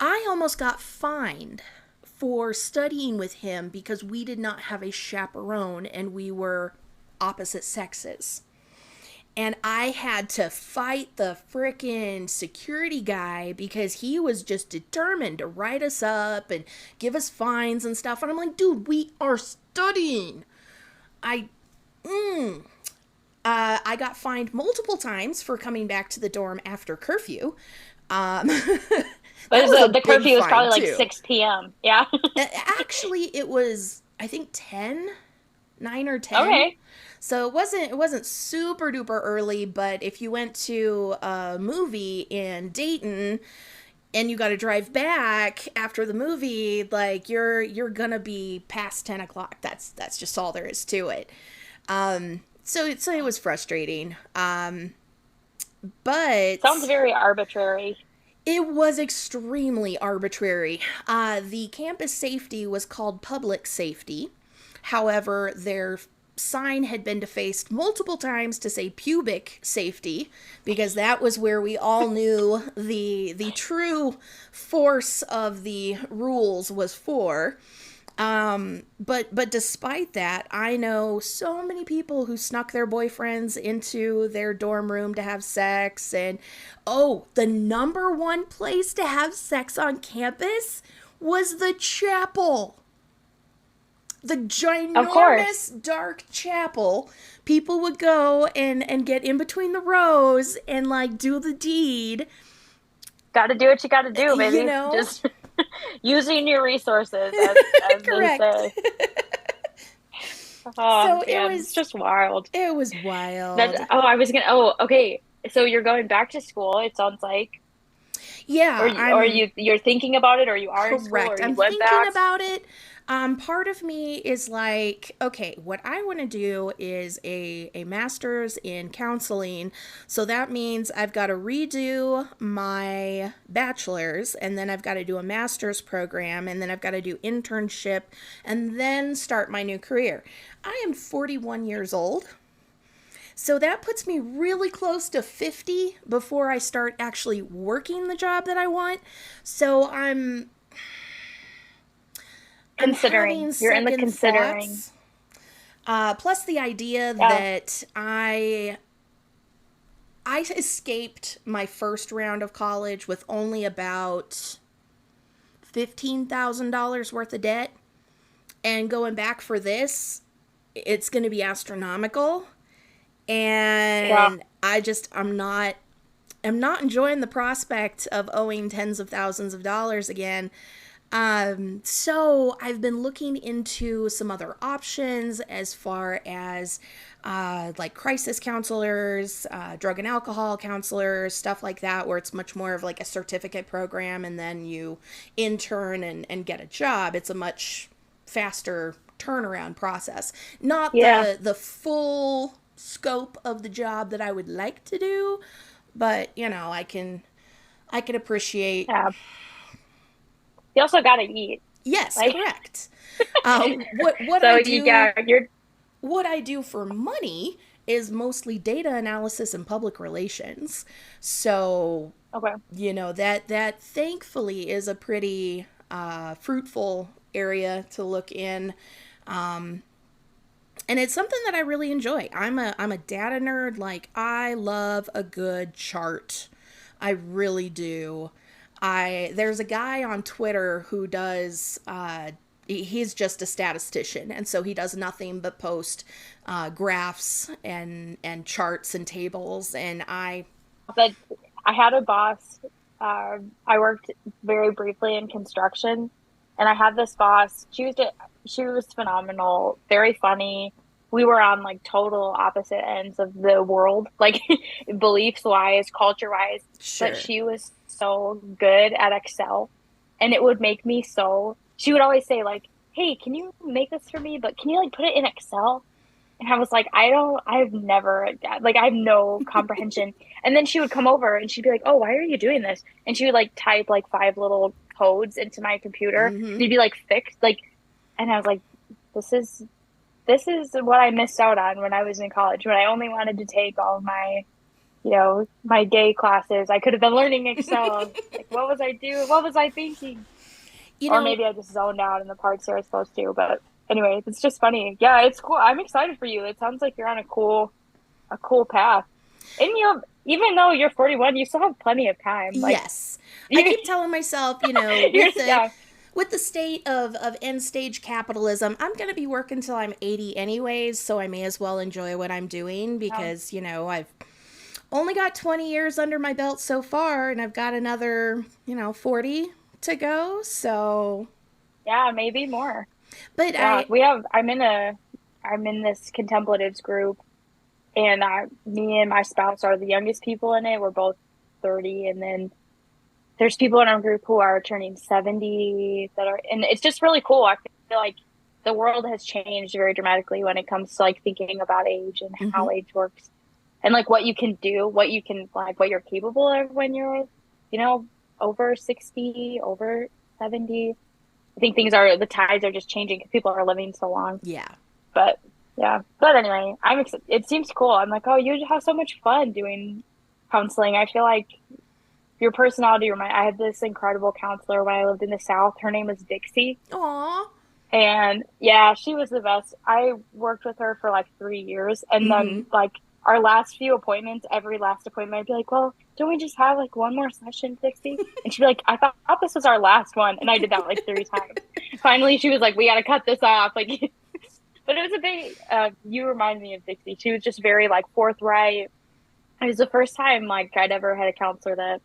I almost got fined for studying with him because we did not have a chaperone and we were opposite sexes. And I had to fight the frickin' security guy because he was just determined to write us up and give us fines and stuff. And I'm like, dude, we are studying. I, I got fined multiple times for coming back to the dorm after curfew. That was a The big curfew was fine probably like too. 6 p.m. Yeah. Actually, it was I think 10, 9 or 10. Okay. So it wasn't super duper early, but if you went to a movie in Dayton and you got to drive back after the movie, like you're gonna be past 10 o'clock. That's just all there is to it. So it was frustrating. Sounds But very arbitrary. it was extremely arbitrary. The campus safety was called public safety. However, their sign had been defaced multiple times to say pubic safety because that was where we all knew the true force of the rules was for. But despite that, I know so many people who snuck their boyfriends into their dorm room to have sex. And oh, the number one place to have sex on campus was the chapel. The Of course. ginormous dark chapel. People would go and get in between the rows and like do the deed, Got to do what you got to do, you baby. know? Just using your resources, as they Correct. say. Oh So man, it's just wild. it was That wild. oh, I was gonna. Oh, okay. So you're going back to school. It sounds like, Yeah, or I'm you're thinking about it, or you are in school, correct. or you I'm went thinking back. about it. Part of me is like, okay, what I want to do is a master's in counseling. So that means I've got to redo my bachelor's, and then I've got to do a master's program, and then I've got to do internship, and then start my new career. I am 41 years old. So that puts me really close to 50 before I start actually working the job that I want. So I'm Considering having you're in the second considering. thoughts. Plus the idea Yeah. that I escaped my first round of college with only about $15,000 worth of debt, and going back for this, it's going to be astronomical. Yeah. And I'm not enjoying the prospect of owing tens of thousands of dollars again. So I've been looking into some other options as far as like crisis counselors, drug and alcohol counselors, stuff like that, where it's much more of like a certificate program and then you intern and get a job. It's a much faster turnaround process. Not Yeah. the full scope of the job that I would like to do, but I can appreciate. Yeah. You also got to eat. Yes, Like, correct. What so I you do got you're what I do for money is mostly data analysis and public relations. So, okay. that thankfully is a pretty fruitful area to look in. And it's something that I really enjoy. I'm a data nerd. Like, I love a good chart. I really do. I There's a guy on Twitter who does he's just a statistician, and so he does nothing but post graphs and charts and tables. And But I had a boss. I worked very briefly in construction, and I had this boss. She was phenomenal, very funny. We were on like total opposite ends of the world, like beliefs wise, culture wise. But sure. she was so good at Excel, and it would make me so. She would always say like, "Hey, can you make this for me? But can you like put it in Excel?" And I was like, I've never, like, I have no comprehension. And then she would come over and she'd be like, "Oh, why are you doing this?" And she would like type like five little codes into my computer. Mm-hmm. And it'd be like fixed. Like, and I was like, this is, this is what I missed out on when I was in college, when I only wanted to take all of my, my day classes. I could have been learning Excel. Like, what was I doing? What was I thinking? You Or know, maybe I just zoned out in the parts where I was supposed to. But anyway, it's just funny. Yeah, it's cool. I'm excited for you. It sounds like you're on a cool path. And even though you're 41, you still have plenty of time. Like yes. I you, keep telling myself, you're yeah. with the state of end stage capitalism, I'm going to be working till I'm 80 anyways, so I may as well enjoy what I'm doing Yeah, because, I've only got 20 years under my belt so far, and I've got another, 40 to go. So, yeah, maybe more. but Yeah, I'm in this contemplatives group, and me and my spouse are the youngest people in it. We're both 30, and then there's people in our group who are turning 70 and it's just really cool. I feel like the world has changed very dramatically when it comes to like thinking about age and mm-hmm. how age works and like what you can do, what you're capable of when you're, you know, over 60, over 70. I think the tides are just changing because people are living so long. Yeah. But yeah, but anyway, it seems cool. I'm like, oh, you have so much fun doing counseling. I feel like your personality remind I had this incredible counselor when I lived in the South. Her name was Dixie. Aw. And yeah, she was the best. I worked with her for like 3 years. And Mm-hmm. then like our last few appointments, every last appointment, I'd be like, well, don't we just have like one more session, Dixie? And she'd be like, I thought this was our last one. And I did that like 3 times. Finally, she was like, we got to cut this off. Like, but it was a big, you remind me of Dixie. She was just very like forthright. It was the first time like I'd ever had a counselor that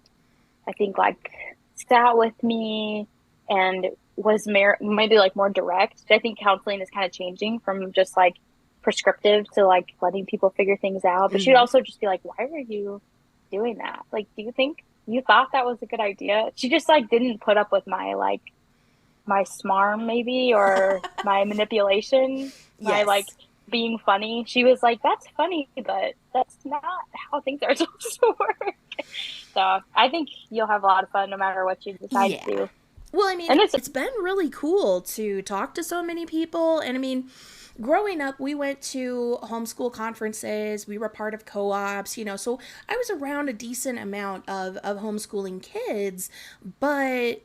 I think like sat with me and was maybe like more direct. I think counseling is kind of changing from just like prescriptive to like letting people figure things out. But she'd Mm-hmm. also just be like, "Why were you doing that? Like, do you think you thought that was a good idea?" She just like didn't put up with my smarm maybe or my manipulation, my like Yes. being funny. She was like, "That's funny, but that's not how things are supposed to work." So I think you'll have a lot of fun no matter what you decide to Yeah. do. Well, I mean, And it's it's been really cool to talk to so many people. And I mean, growing up, we went to homeschool conferences, we were part of co ops, so I was around a decent amount of homeschooling kids. But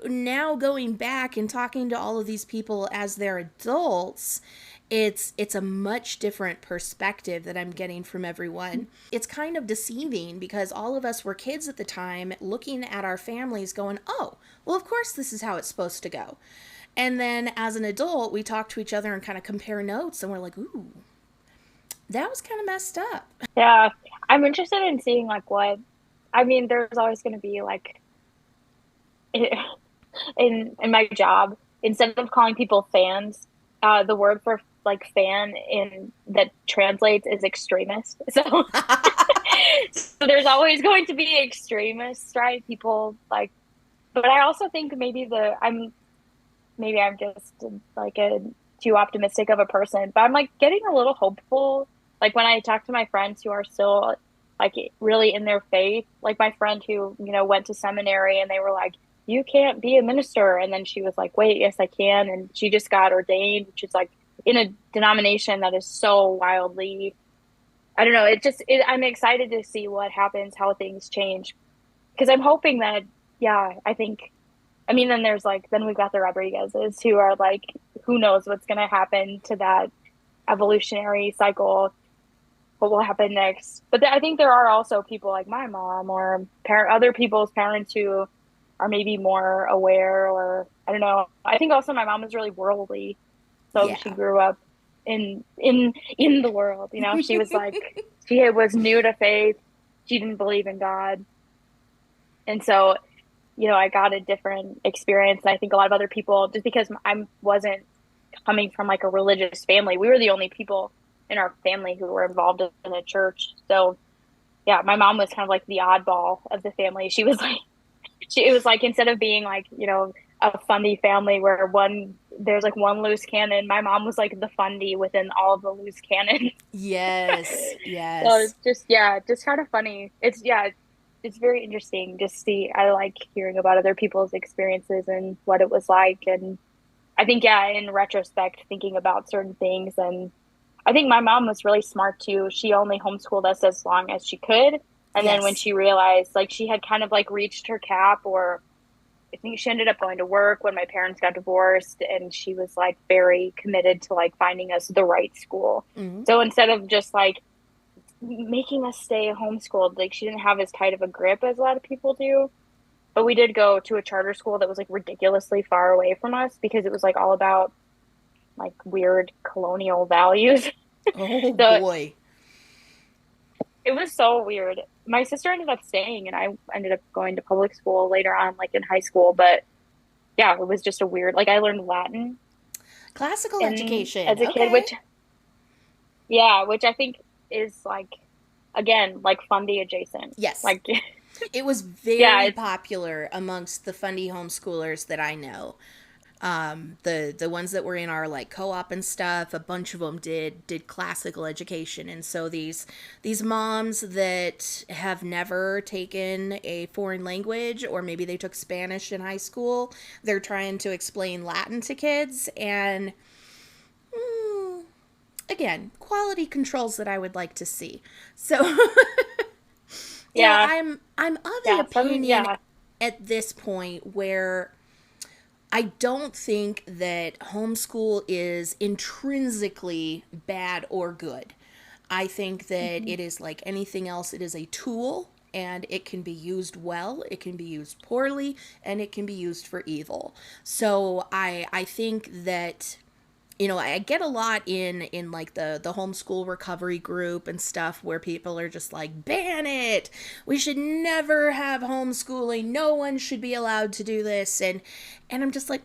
now going back and talking to all of these people as they're adults, it's a much different perspective that I'm getting from everyone. It's kind of deceiving because all of us were kids at the time looking at our families going, "Oh, well of course this is how it's supposed to go." And then as an adult, we talk to each other and kind of compare notes and we're like, "Ooh, that was kind of messed up." yeah, I'm interested in seeing like what I mean, there's always going to be like in my job, instead of calling people fans, the word for like fan in that translates is extremist. So so there's always going to be extremists, right? People like, but I also think maybe I'm just like a too optimistic of a person, but I'm like getting a little hopeful. Like when I talk to my friends who are still like really in their faith, like my friend who, went to seminary and they were like, you can't be a minister. And then she was like, wait, yes, I can. And she just got ordained, which is like in a denomination that is so wildly, I don't know. I'm excited to see what happens, how things change. Because I'm hoping that, yeah, I mean, then we've got the Rodriguezes who are like, who knows what's going to happen to that evolutionary cycle, what will happen next. But I think there are also people like my mom or other people's parents who are maybe more aware, or I don't know. I think also my mom was really worldly. So she Yeah. grew up in the world, you know. She was like she was new to faith. She didn't believe in God. And so, you know, I got a different experience. And I think a lot of other people, just because I wasn't coming from like a religious family, we were the only people in our family who were involved in a church. So yeah, my mom was kind of like the oddball of the family. She was like it was like instead of being like, you know, a fundy family where there's like one loose cannon, my mom was like the fundy within all of the loose cannons. Yes. So it's Yes. just yeah, just kind of funny. It's yeah, it's very interesting to see. I like hearing about other people's experiences and what it was like. And I think yeah, in retrospect, thinking about certain things, and I think my mom was really smart too. She only homeschooled us as long as she could. And then when Yes. she realized like she had kind of like reached her cap, or I think she ended up going to work when my parents got divorced, and she was like very committed to like finding us the right school. Hmm. So instead of just like making us stay homeschooled, like she didn't have as tight of a grip as a lot of people do. But we did go to a charter school that was like ridiculously far away from us because it was like all about like weird colonial values. Oh So boy. it was so weird. My sister ended up staying, and I ended up going to public school later on, like in high school. But yeah, it was just a weird, like I learned Latin Classical in education. as a kid, Okay. which yeah, which I think is like again like fundy adjacent. Yes. Like It was yeah, very it's popular amongst the fundy homeschoolers that I know. The ones that were in our like co-op and stuff, a bunch of them did classical education, and so these moms that have never taken a foreign language, or maybe they took Spanish in high school, they're trying to explain Latin to kids, and again, quality controls that I would like to see. So yeah, I'm of the yeah, opinion yeah. at this point where I don't think that homeschool is intrinsically bad or good. I think that Hmm. it is like anything else, it is a tool, and it can be used well, it can be used poorly, and it can be used for evil. So I think that, you know, I get a lot in like the homeschool recovery group and stuff where people are just like, ban it, we should never have homeschooling, no one should be allowed to do this, and I'm just like,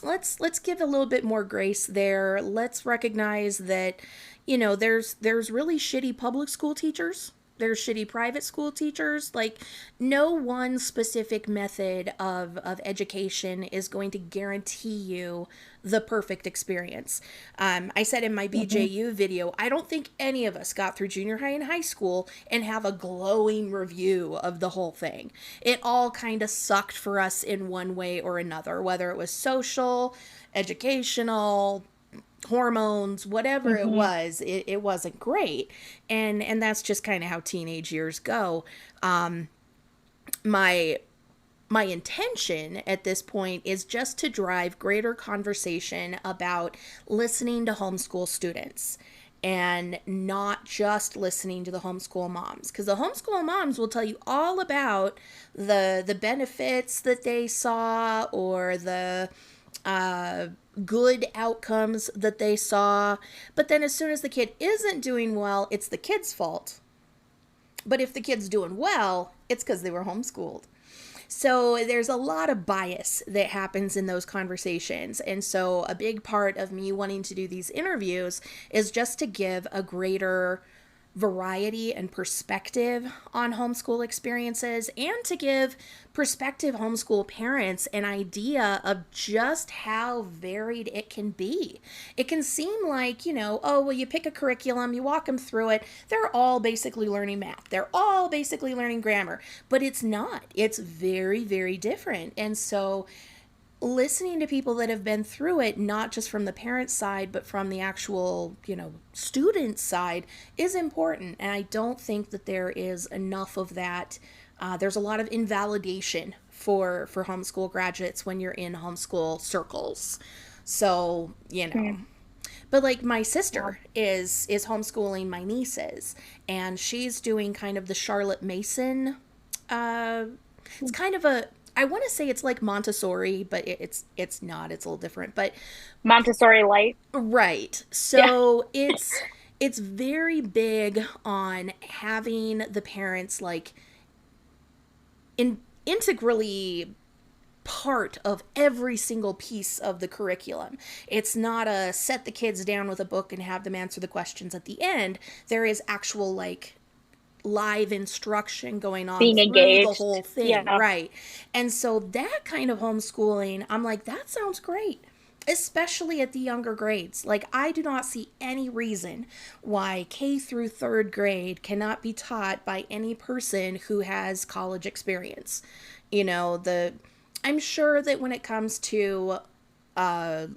let's give a little bit more grace there. Let's recognize that, you know, there's really shitty public school teachers, there's shitty private school teachers. Like, no one specific method of education is going to guarantee you the perfect experience. I said in my Hmm. BJU video, I don't think any of us got through junior high and high school and have a glowing review of the whole thing. It all kind of sucked for us in one way or another, whether it was social, educational, hormones, whatever it Hmm. was, it wasn't great. And that's just kind of how teenage years go. My my intention at this point is just to drive greater conversation about listening to homeschool students and not just listening to the homeschool moms, because the homeschool moms will tell you all about the benefits that they saw, or the uh, good outcomes that they saw. But then as soon as the kid isn't doing well, it's the kid's fault. But if the kid's doing well, it's because they were homeschooled. So there's a lot of bias that happens in those conversations. And so a big part of me wanting to do these interviews is just to give a greater variety and perspective on homeschool experiences, and to give prospective homeschool parents an idea of just how varied it can be. It can seem like, you know, oh, well, you pick a curriculum, you walk them through it, they're all basically learning math, they're all basically learning grammar, but it's not. It's very, very different. And so listening to people that have been through it, not just from the parent side, but from the actual, you know, student side, is important. And I don't think that there is enough of that. There's a lot of invalidation for homeschool graduates when you're in homeschool circles. So, you know, but like my Yeah. sister is homeschooling my nieces, and she's doing kind of the Charlotte Mason, uh it's kind of a, I want to say it's like Montessori, but it's not. It's a little different. But Montessori light. right. Yeah. So it's very big on having the parents like integrally part of every single piece of the curriculum. It's not a set the kids down with a book and have them answer the questions at the end. There is actual like live instruction going on Being through the engaged. whole thing, Yeah. right? And so that kind of homeschooling, I'm like, that sounds great. Especially at the younger grades. Like, I do not see any reason why K through third grade cannot be taught by any person who has college experience. You know, I'm sure that when it comes to uh,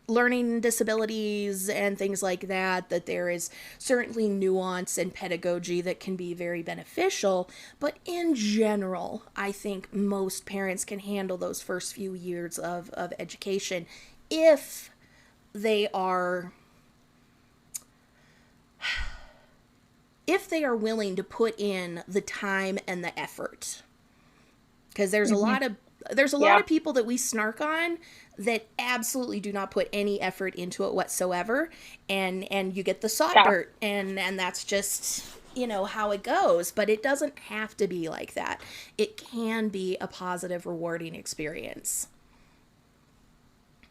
learning disabilities and things like that, that there is certainly nuance and pedagogy that can be very beneficial. But in general, I think most parents can handle those first few years of education if they are willing to put in the time and the effort, because Hmm. there's a lot Yeah. of people that we snark on that absolutely do not put any effort into it whatsoever, and you get the sot Yeah. dirt, and that's just how it goes. But it doesn't have to be like that. It can be a positive, rewarding experience.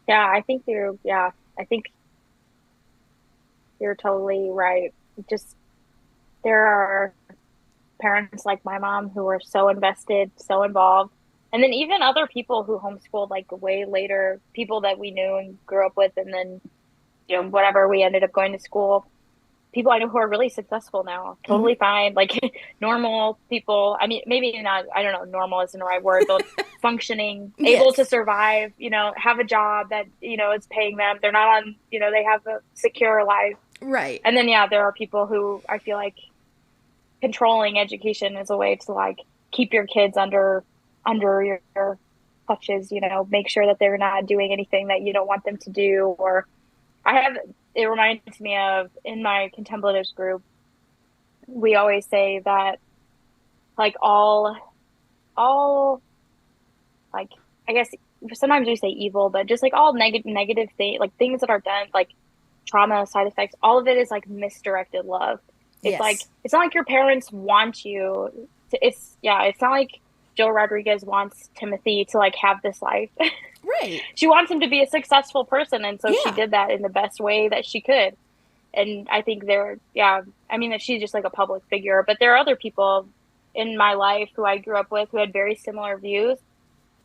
Yeah. I think you're totally right. Just there are parents like my mom who are so invested, so involved. And then even other people who homeschooled like way later, people that we knew and grew up with, and then, whatever, we ended up going to school. People I know who are really successful now, Mm-hmm. totally fine, like normal people. I mean, maybe not, I don't know, normal isn't the right word, but functioning, able to Yes. survive, have a job that, is paying them. They're not on, they have a secure life. Right. And then, there are people who I feel like controlling education is a way to like keep your kids under your clutches, make sure that they're not doing anything that you don't want them to do. Or I have it reminds me of in my contemplatives group, we always say that like all like I guess sometimes we say evil, but just like all negative things, like things that are done, like trauma, side effects, all of it is like misdirected love. It's like Yes. it's not like your parents want you to, it's not like Joe Rodriguez wants Timothy to like have this life. Right. She wants him to be a successful person, and so she Yeah. did that in the best way that she could. And I think I mean that she's just like a public figure, but there are other people in my life who I grew up with who had very similar views,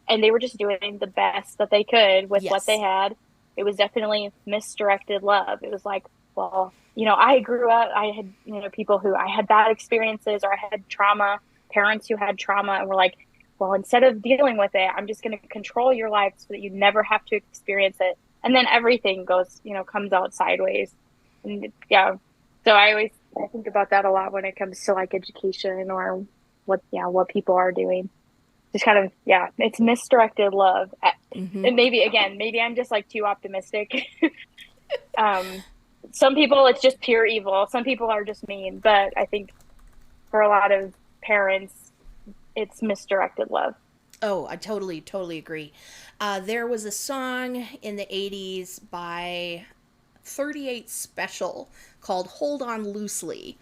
and they were just doing the best that they could with what they Yes. had. It was definitely misdirected love. It was like, well, I grew up, I had, people who I had bad experiences or I had trauma, parents who had trauma, and were like, well, instead of dealing with it, I'm just going to control your life so that you never have to experience it. And then everything goes, comes out sideways. And yeah, so I think about that a lot when it comes to like education or what people are doing. Just kind of, it's misdirected love. Mm-hmm. And maybe I'm just like too optimistic. um, some people it's just pure evil. Some people are just mean, but I think for a lot of parents, it's misdirected love. Oh, I totally, totally agree. There was a song in the 80s by 38 Special called Hold On Loosely.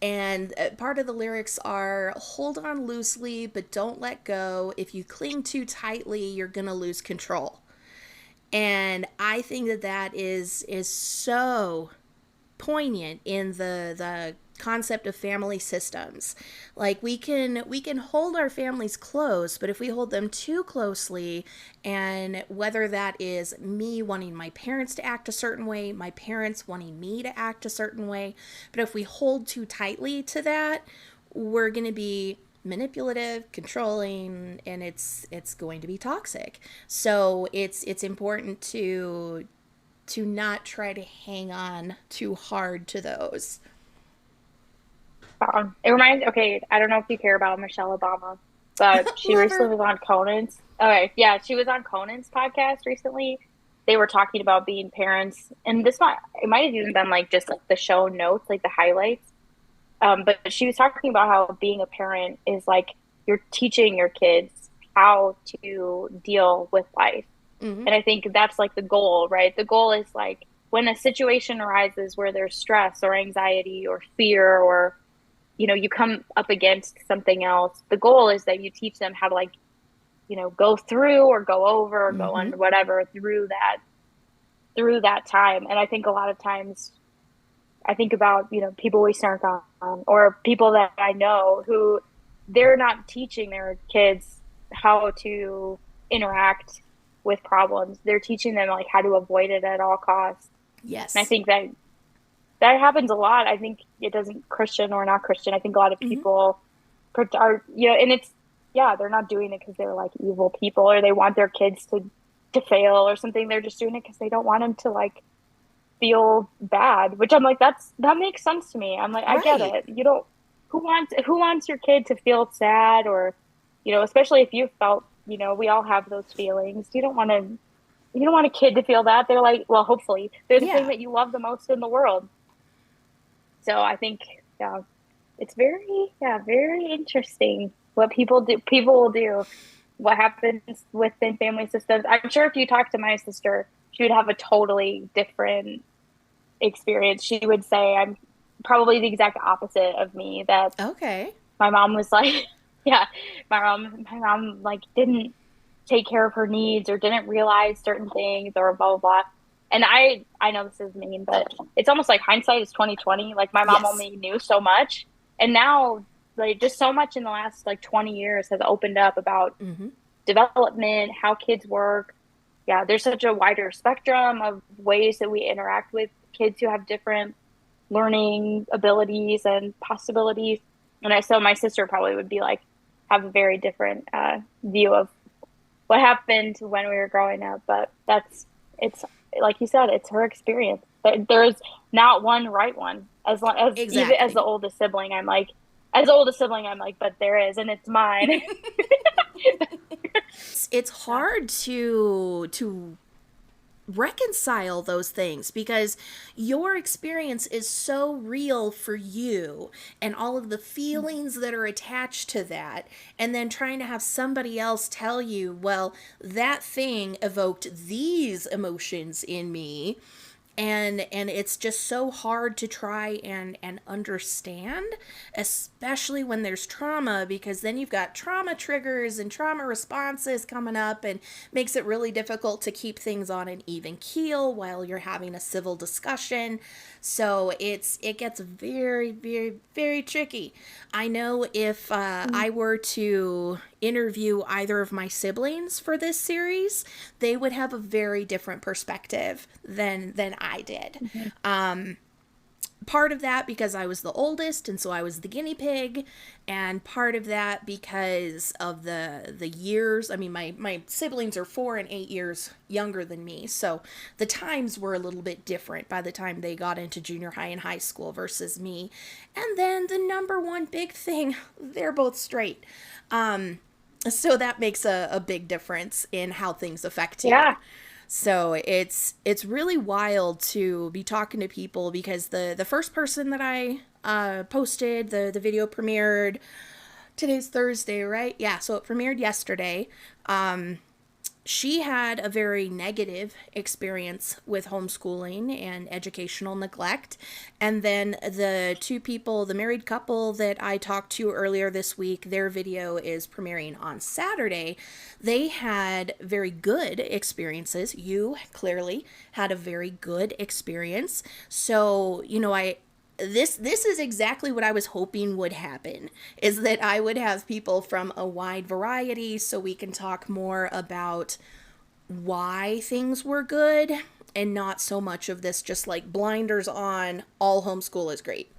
And part of the lyrics are hold on loosely, but don't let go. If you cling too tightly, you're going to lose control. And I think that that is so poignant in the concept of family systems. Like we can hold our families close, but if we hold them too closely, and whether that is me wanting my parents to act a certain way, my parents wanting me to act a certain way, but if we hold too tightly to that, we're going to be manipulative, controlling, and it's going to be toxic. So it's important to not try to hang on too hard to those. It reminds. Okay, I don't know if you care about Michelle Obama, but she Love her. recently was on Conan's. Okay, yeah, she was on Conan's podcast recently. They were talking about being parents, and it might have even been like just like the show notes, like the highlights. But she was talking about how being a parent is like you're teaching your kids how to deal with life. Mm-hmm. And I think that's like the goal, right? The goal is like when a situation arises where there's stress or anxiety or fear or, you come up against something else, the goal is that you teach them how to like, go through or go over or go Mm-hmm. on whatever through that time. And I think a lot of times I think about, people we snark on or people that I know who they're not teaching their kids how to interact with problems. They're teaching them like how to avoid it at all costs. And I Yes. think that happens a lot. I think it doesn't Christian or not Christian. I think a lot of Mm-hmm. people are, and it's, yeah, they're not doing it because they're like evil people or they want their kids to fail or something. They're just doing it because they don't want them to like feel bad, which I'm like, that makes sense to me. I'm like, I get Right. it. You don't, who wants your kid to feel sad or, especially if you felt, we all have those feelings. You don't want a kid to feel that. They're like, well, hopefully they're the thing Yeah. that you love the most in the world. So I think, yeah, it's very, yeah, very interesting what people will do, what happens within family systems. I'm sure if you talk to my sister, she would have a totally different experience. She would say I'm probably the exact opposite of me, that Okay. my mom was like, yeah, my mom like didn't take care of her needs or didn't realize certain things or blah blah blah. And I know this is mean, but it's almost like hindsight is 2020. Like my mom Yes. only knew so much, and now like just so much in the last like 20 years has opened up about Mm-hmm. development, how kids work. Yeah, there's such a wider spectrum of ways that we interact with kids who have different learning abilities and possibilities. And so my sister probably would be like, have a very different view of what happened when we were growing up. But it's like you said, it's her experience. There's not one right one. As long as even as the Exactly. oldest sibling, I'm like, but there is, and it's mine. It's hard to reconcile those things because your experience is so real for you and all of the feelings that are attached to that, and then trying to have somebody else tell you, well, that thing evoked these emotions in me, and it's just so hard to try and understand, especially when there's trauma, because then you've got trauma triggers and trauma responses coming up, and makes it really difficult to keep things on an even keel while you're having a civil discussion. So it gets very, very, very tricky. I know if I were to interview either of my siblings for this series, they would have a very different perspective than I did. Mhm. Part of that because I was the oldest and so I was the guinea pig, and part of that because of the years. I mean, my siblings are 4 and 8 years younger than me, so the times were a little bit different by the time they got into junior high and high school versus me. And then the number one big thing, they're both straight. So that makes a big difference in how things affect you. Yeah. So it's really wild to be talking to people, because the first person that I posted, the video premiered, today's Thursday, right? Yeah, so it premiered yesterday. She had a very negative experience with homeschooling and educational neglect. And then the two people, the married couple that I talked to earlier this week, their video is premiering on Saturday. They had very good experiences. You clearly had a very good experience. So, this is exactly what I was hoping would happen, is that I would have people from a wide variety so we can talk more about why things were good, and not so much of this just like blinders on, all homeschool is great.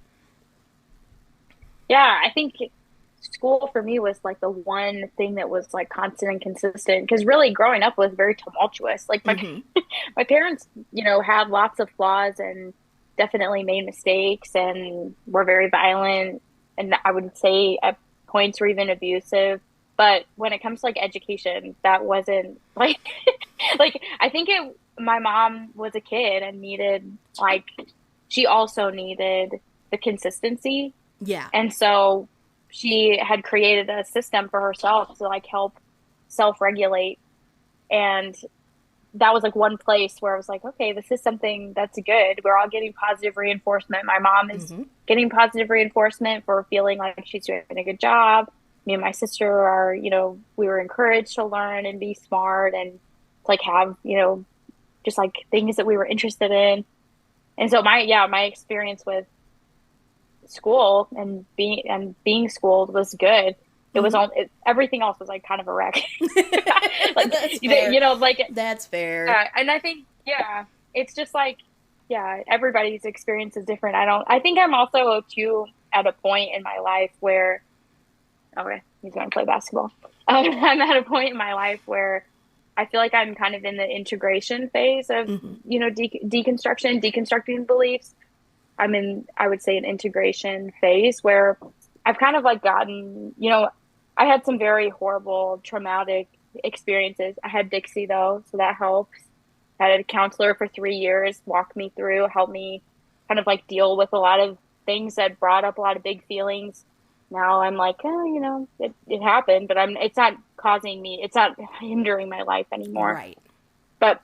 Yeah, I think school for me was like the one thing that was like constant and consistent because really growing up was very tumultuous. Like my Mhm. my parents, had lots of flaws and definitely made mistakes and were very violent and I would say at points were even abusive. But when it comes to like education, that wasn't like like I think my mom was a kid and needed like she also needed the consistency, Yeah. and so she had created a system for herself to like help self-regulate. And that was like one place where I was like, okay, this is something that's good. We're all getting positive reinforcement. My mom is Mm-hmm. getting positive reinforcement for feeling like she's doing a good job. Me and my sister are, we were encouraged to learn and be smart and like have, just like things that we were interested in. And so my experience with school and being schooled was good. It was Mm-hmm. all everything else was like kind of a wreck. Like That's fair. like That's fair. and I think it's just like everybody's experience is different. I think I'm also too at a point in my life where okay, he's going to play basketball. I'm at a point in my life where I feel like I'm kind of in the integration phase of, Mm-hmm. deconstructing beliefs. I'm in, I would say, an integration phase where I've kind of like gotten, I had some very horrible, traumatic experiences. I had Dixie though, so that helps. I had a counselor for 3 years, walk me through, help me kind of like deal with a lot of things that brought up a lot of big feelings. Now I'm like, it happened, but it's not it's not hindering my life anymore. Right. But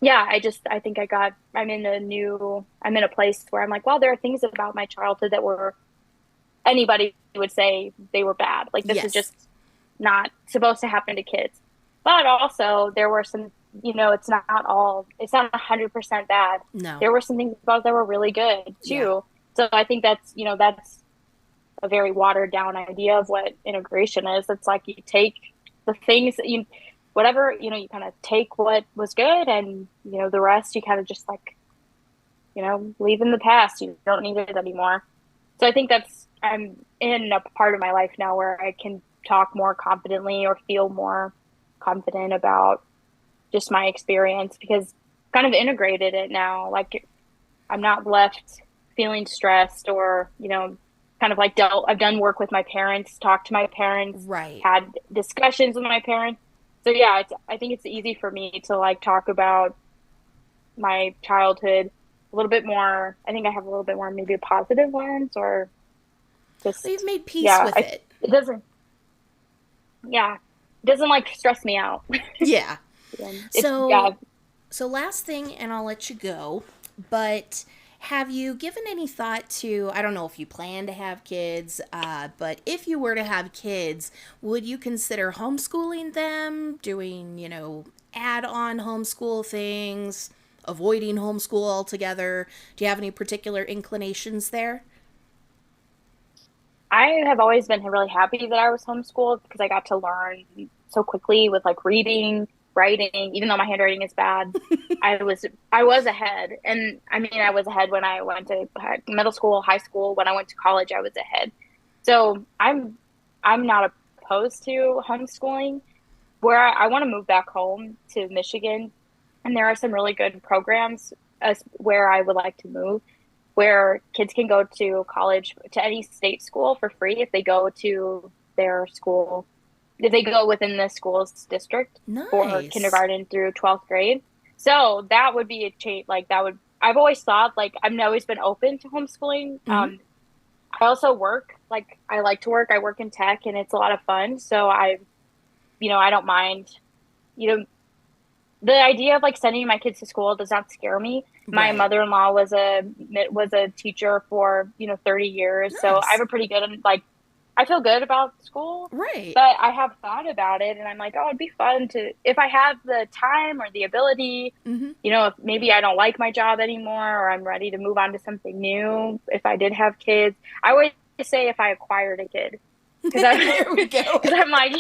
yeah, I think I'm in a place where I'm like, well, there are things about my childhood that were, anybody would say they were bad. Like this is Yes. just not supposed to happen to kids. But also there were some, it's not 100% bad. No. There were some things about that were really good Yeah. too. So I think that's a very watered down idea of what integration is. It's like you take the things that whatever, you kind of take what was good and, the rest you kind of just like, leave in the past. You don't need it anymore. So I think I'm in a part of my life now where I can talk more confidently or feel more confident about just my experience because I've kind of integrated it now. Like I'm not left feeling stressed or, kind of like I've done work with my parents, talked to my parents, Right. had discussions with my parents. So yeah, I think it's easy for me to like talk about my childhood a little bit more. I think I have a little bit more maybe a positive lens or So you've just, made peace with it. it doesn't, it doesn't like stress me out. Yeah. It's, So last thing, and I'll let you go, but have you given any thought to, I don't know if you plan to have kids, but if you were to have kids, would you consider homeschooling them, doing, add-on homeschool things, avoiding homeschool altogether? Do you have any particular inclinations there? I have always been really happy that I was homeschooled because I got to learn so quickly with like reading, writing, even though my handwriting is bad. I was ahead. And I mean I was ahead when I went to middle school, high school, when I went to college, I was ahead. So I'm not opposed to homeschooling. Where I want to move back home to Michigan, and there are some really good programs where I would like to move where kids can go to college to any state school for free if they go to their school, if they go within the school's district for Nice. kindergarten through 12th grade. So that would be a change. Like I've always thought like I've always been open to homeschooling. Mm-hmm. I also work, like I like to work. I work in tech and it's a lot of fun. So I don't mind, you know, the idea of like sending my kids to school does not scare me. My Right. mother-in-law was a teacher for 30 years, so I Nice. have a pretty good like I feel good about school, Right. but I have thought about it and I'm like, oh, it'd be fun to if I have the time or the ability, Mm-hmm. if maybe I don't like my job anymore or I'm ready to move on to something new. If I did have kids, I always say if I acquired a kid because There we go. because I'm like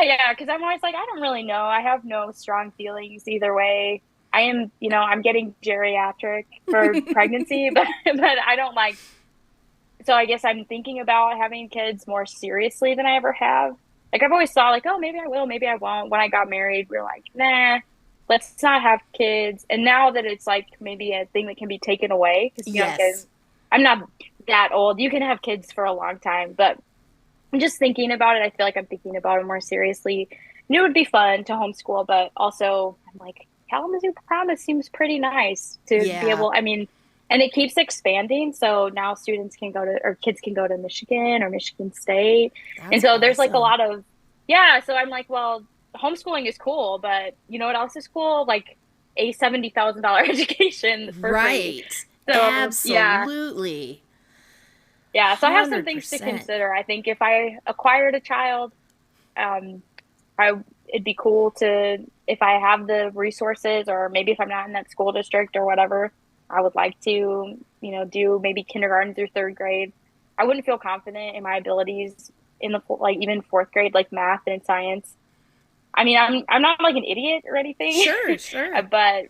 yeah, because I'm always like, I don't really know. I have no strong feelings either way. I am, I'm getting geriatric for pregnancy, but I don't like. So I guess I'm thinking about having kids more seriously than I ever have. Like I've always thought, like, oh, maybe I will, maybe I won't. When I got married, we were like, nah, let's not have kids. And now that it's like maybe a thing that can be taken away, because Yes. I'm not that old. You can have kids for a long time, but I'm just thinking about it. I feel like I'm thinking about it more seriously. It would be fun to homeschool, but also I'm like, Kalamazoo Promise seems pretty nice to be Yeah. able, I mean, and it keeps expanding. So now students can go to, or kids can go to Michigan or Michigan State. And That's so there's like a awesome. lot of yeah, so I'm like, well, homeschooling is cool, but you know what else is cool? Like a $70,000 education for free. Right. So yeah, Absolutely. yeah. So I have some things to 100%. consider. I think if I acquired a child, um, I it'd be cool to if I have the resources, or maybe if I'm not in that school district or whatever, I would like to, do maybe kindergarten through third grade. I wouldn't feel confident in my abilities in the like even fourth grade, like math and science. I mean, I'm not like an idiot or anything, Sure, sure. but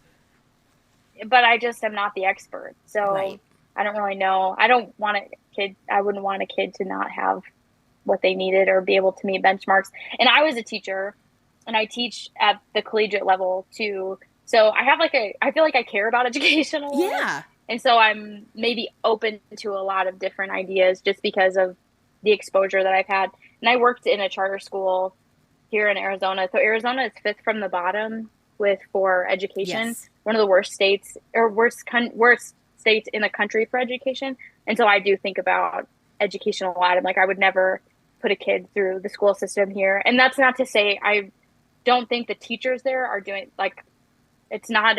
I just am not the expert. Right. So I don't really know. I don't want a kid. I wouldn't want a kid to not have what they needed or be able to meet benchmarks. And I was a teacher, and I teach at the collegiate level too. So I have I feel like I care about education a lot. Yeah. And so I'm maybe open to a lot of different ideas just because of the exposure that I've had. And I worked in a charter school here in Arizona. So Arizona is fifth from the bottom for education, Yes. one of the worst states or worst states in the country for education. And so I do think about education a lot. I'm like, I would never put a kid through the school system here. And that's not to say I don't think the teachers there are doing like it's not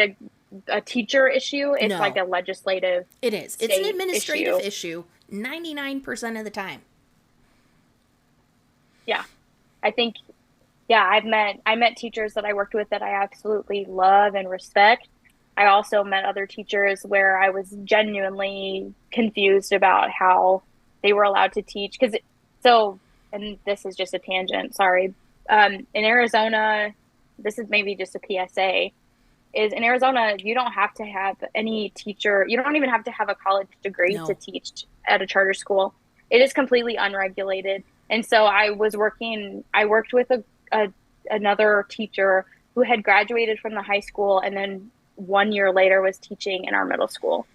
a teacher issue. It's like No, a legislative it is. It's an state administrative issue. issue 99% of the time. Yeah. I think yeah, I met teachers that I worked with that I absolutely love and respect. I also met other teachers where I was genuinely confused about how they were allowed to teach because and this is just a tangent, sorry. In Arizona, this is maybe just a PSA, is in Arizona, you don't have to have any teacher, you don't even have to have a college degree to No. teach at a charter school. It is completely unregulated. And so I worked with another teacher who had graduated from the high school and then 1 year later was teaching in our middle school.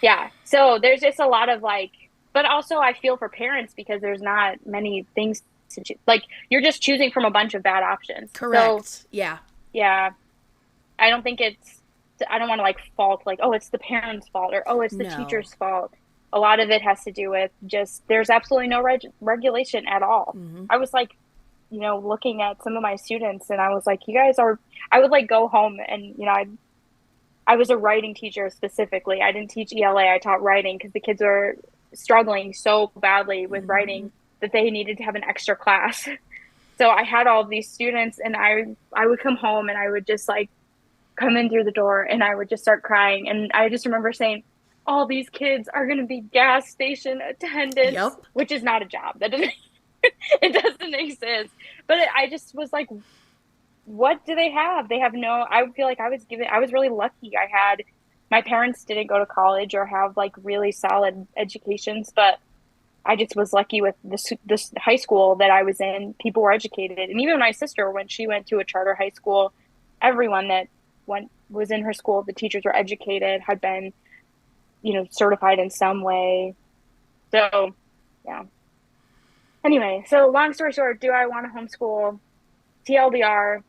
Yeah. So there's just a lot of like, but also I feel for parents because there's not many things to choose. Like you're just choosing from a bunch of bad options. So Correct. Yeah. yeah, I don't think I don't want to like fault like, oh, it's the parents' fault or, oh, it's the No. teacher's fault. A lot of it has to do with just, there's absolutely no regulation at all. Mm-hmm. I was like, looking at some of my students and I was like, you guys are, I would like go home and, I was a writing teacher specifically. I didn't teach ELA. I taught writing because the kids were struggling so badly with Mm-hmm. writing that they needed to have an extra class. So I had all of these students and I would come home and I would just like come in through the door and I would just start crying. And I just remember saying, all these kids are going to be gas station attendants, Yep. which is not a job. That doesn't, it doesn't exist. But I just was like, what do they have? They have no, I feel like I was really lucky. My parents didn't go to college or have like really solid educations, but I just was lucky with this high school that I was in. People were educated. And even my sister, when she went to a charter high school, everyone that was in her school, the teachers were educated, had been, certified in some way. So, yeah. Anyway, so long story short, do I want to homeschool? TLDR,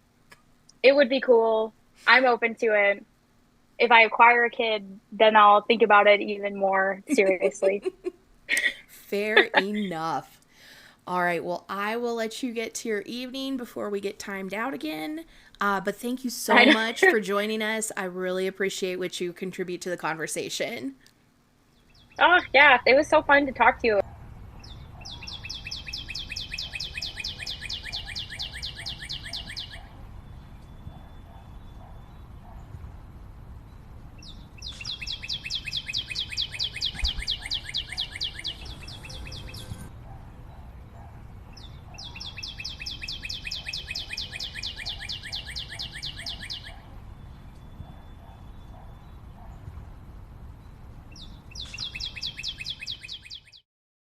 it would be cool. I'm open to it. If I acquire a kid, then I'll think about it even more seriously. Fair enough. All right. Well, I will let you get to your evening before we get timed out again. But thank you so much for joining us. I really appreciate what you contribute to the conversation. Oh, yeah, it was so fun to talk to you.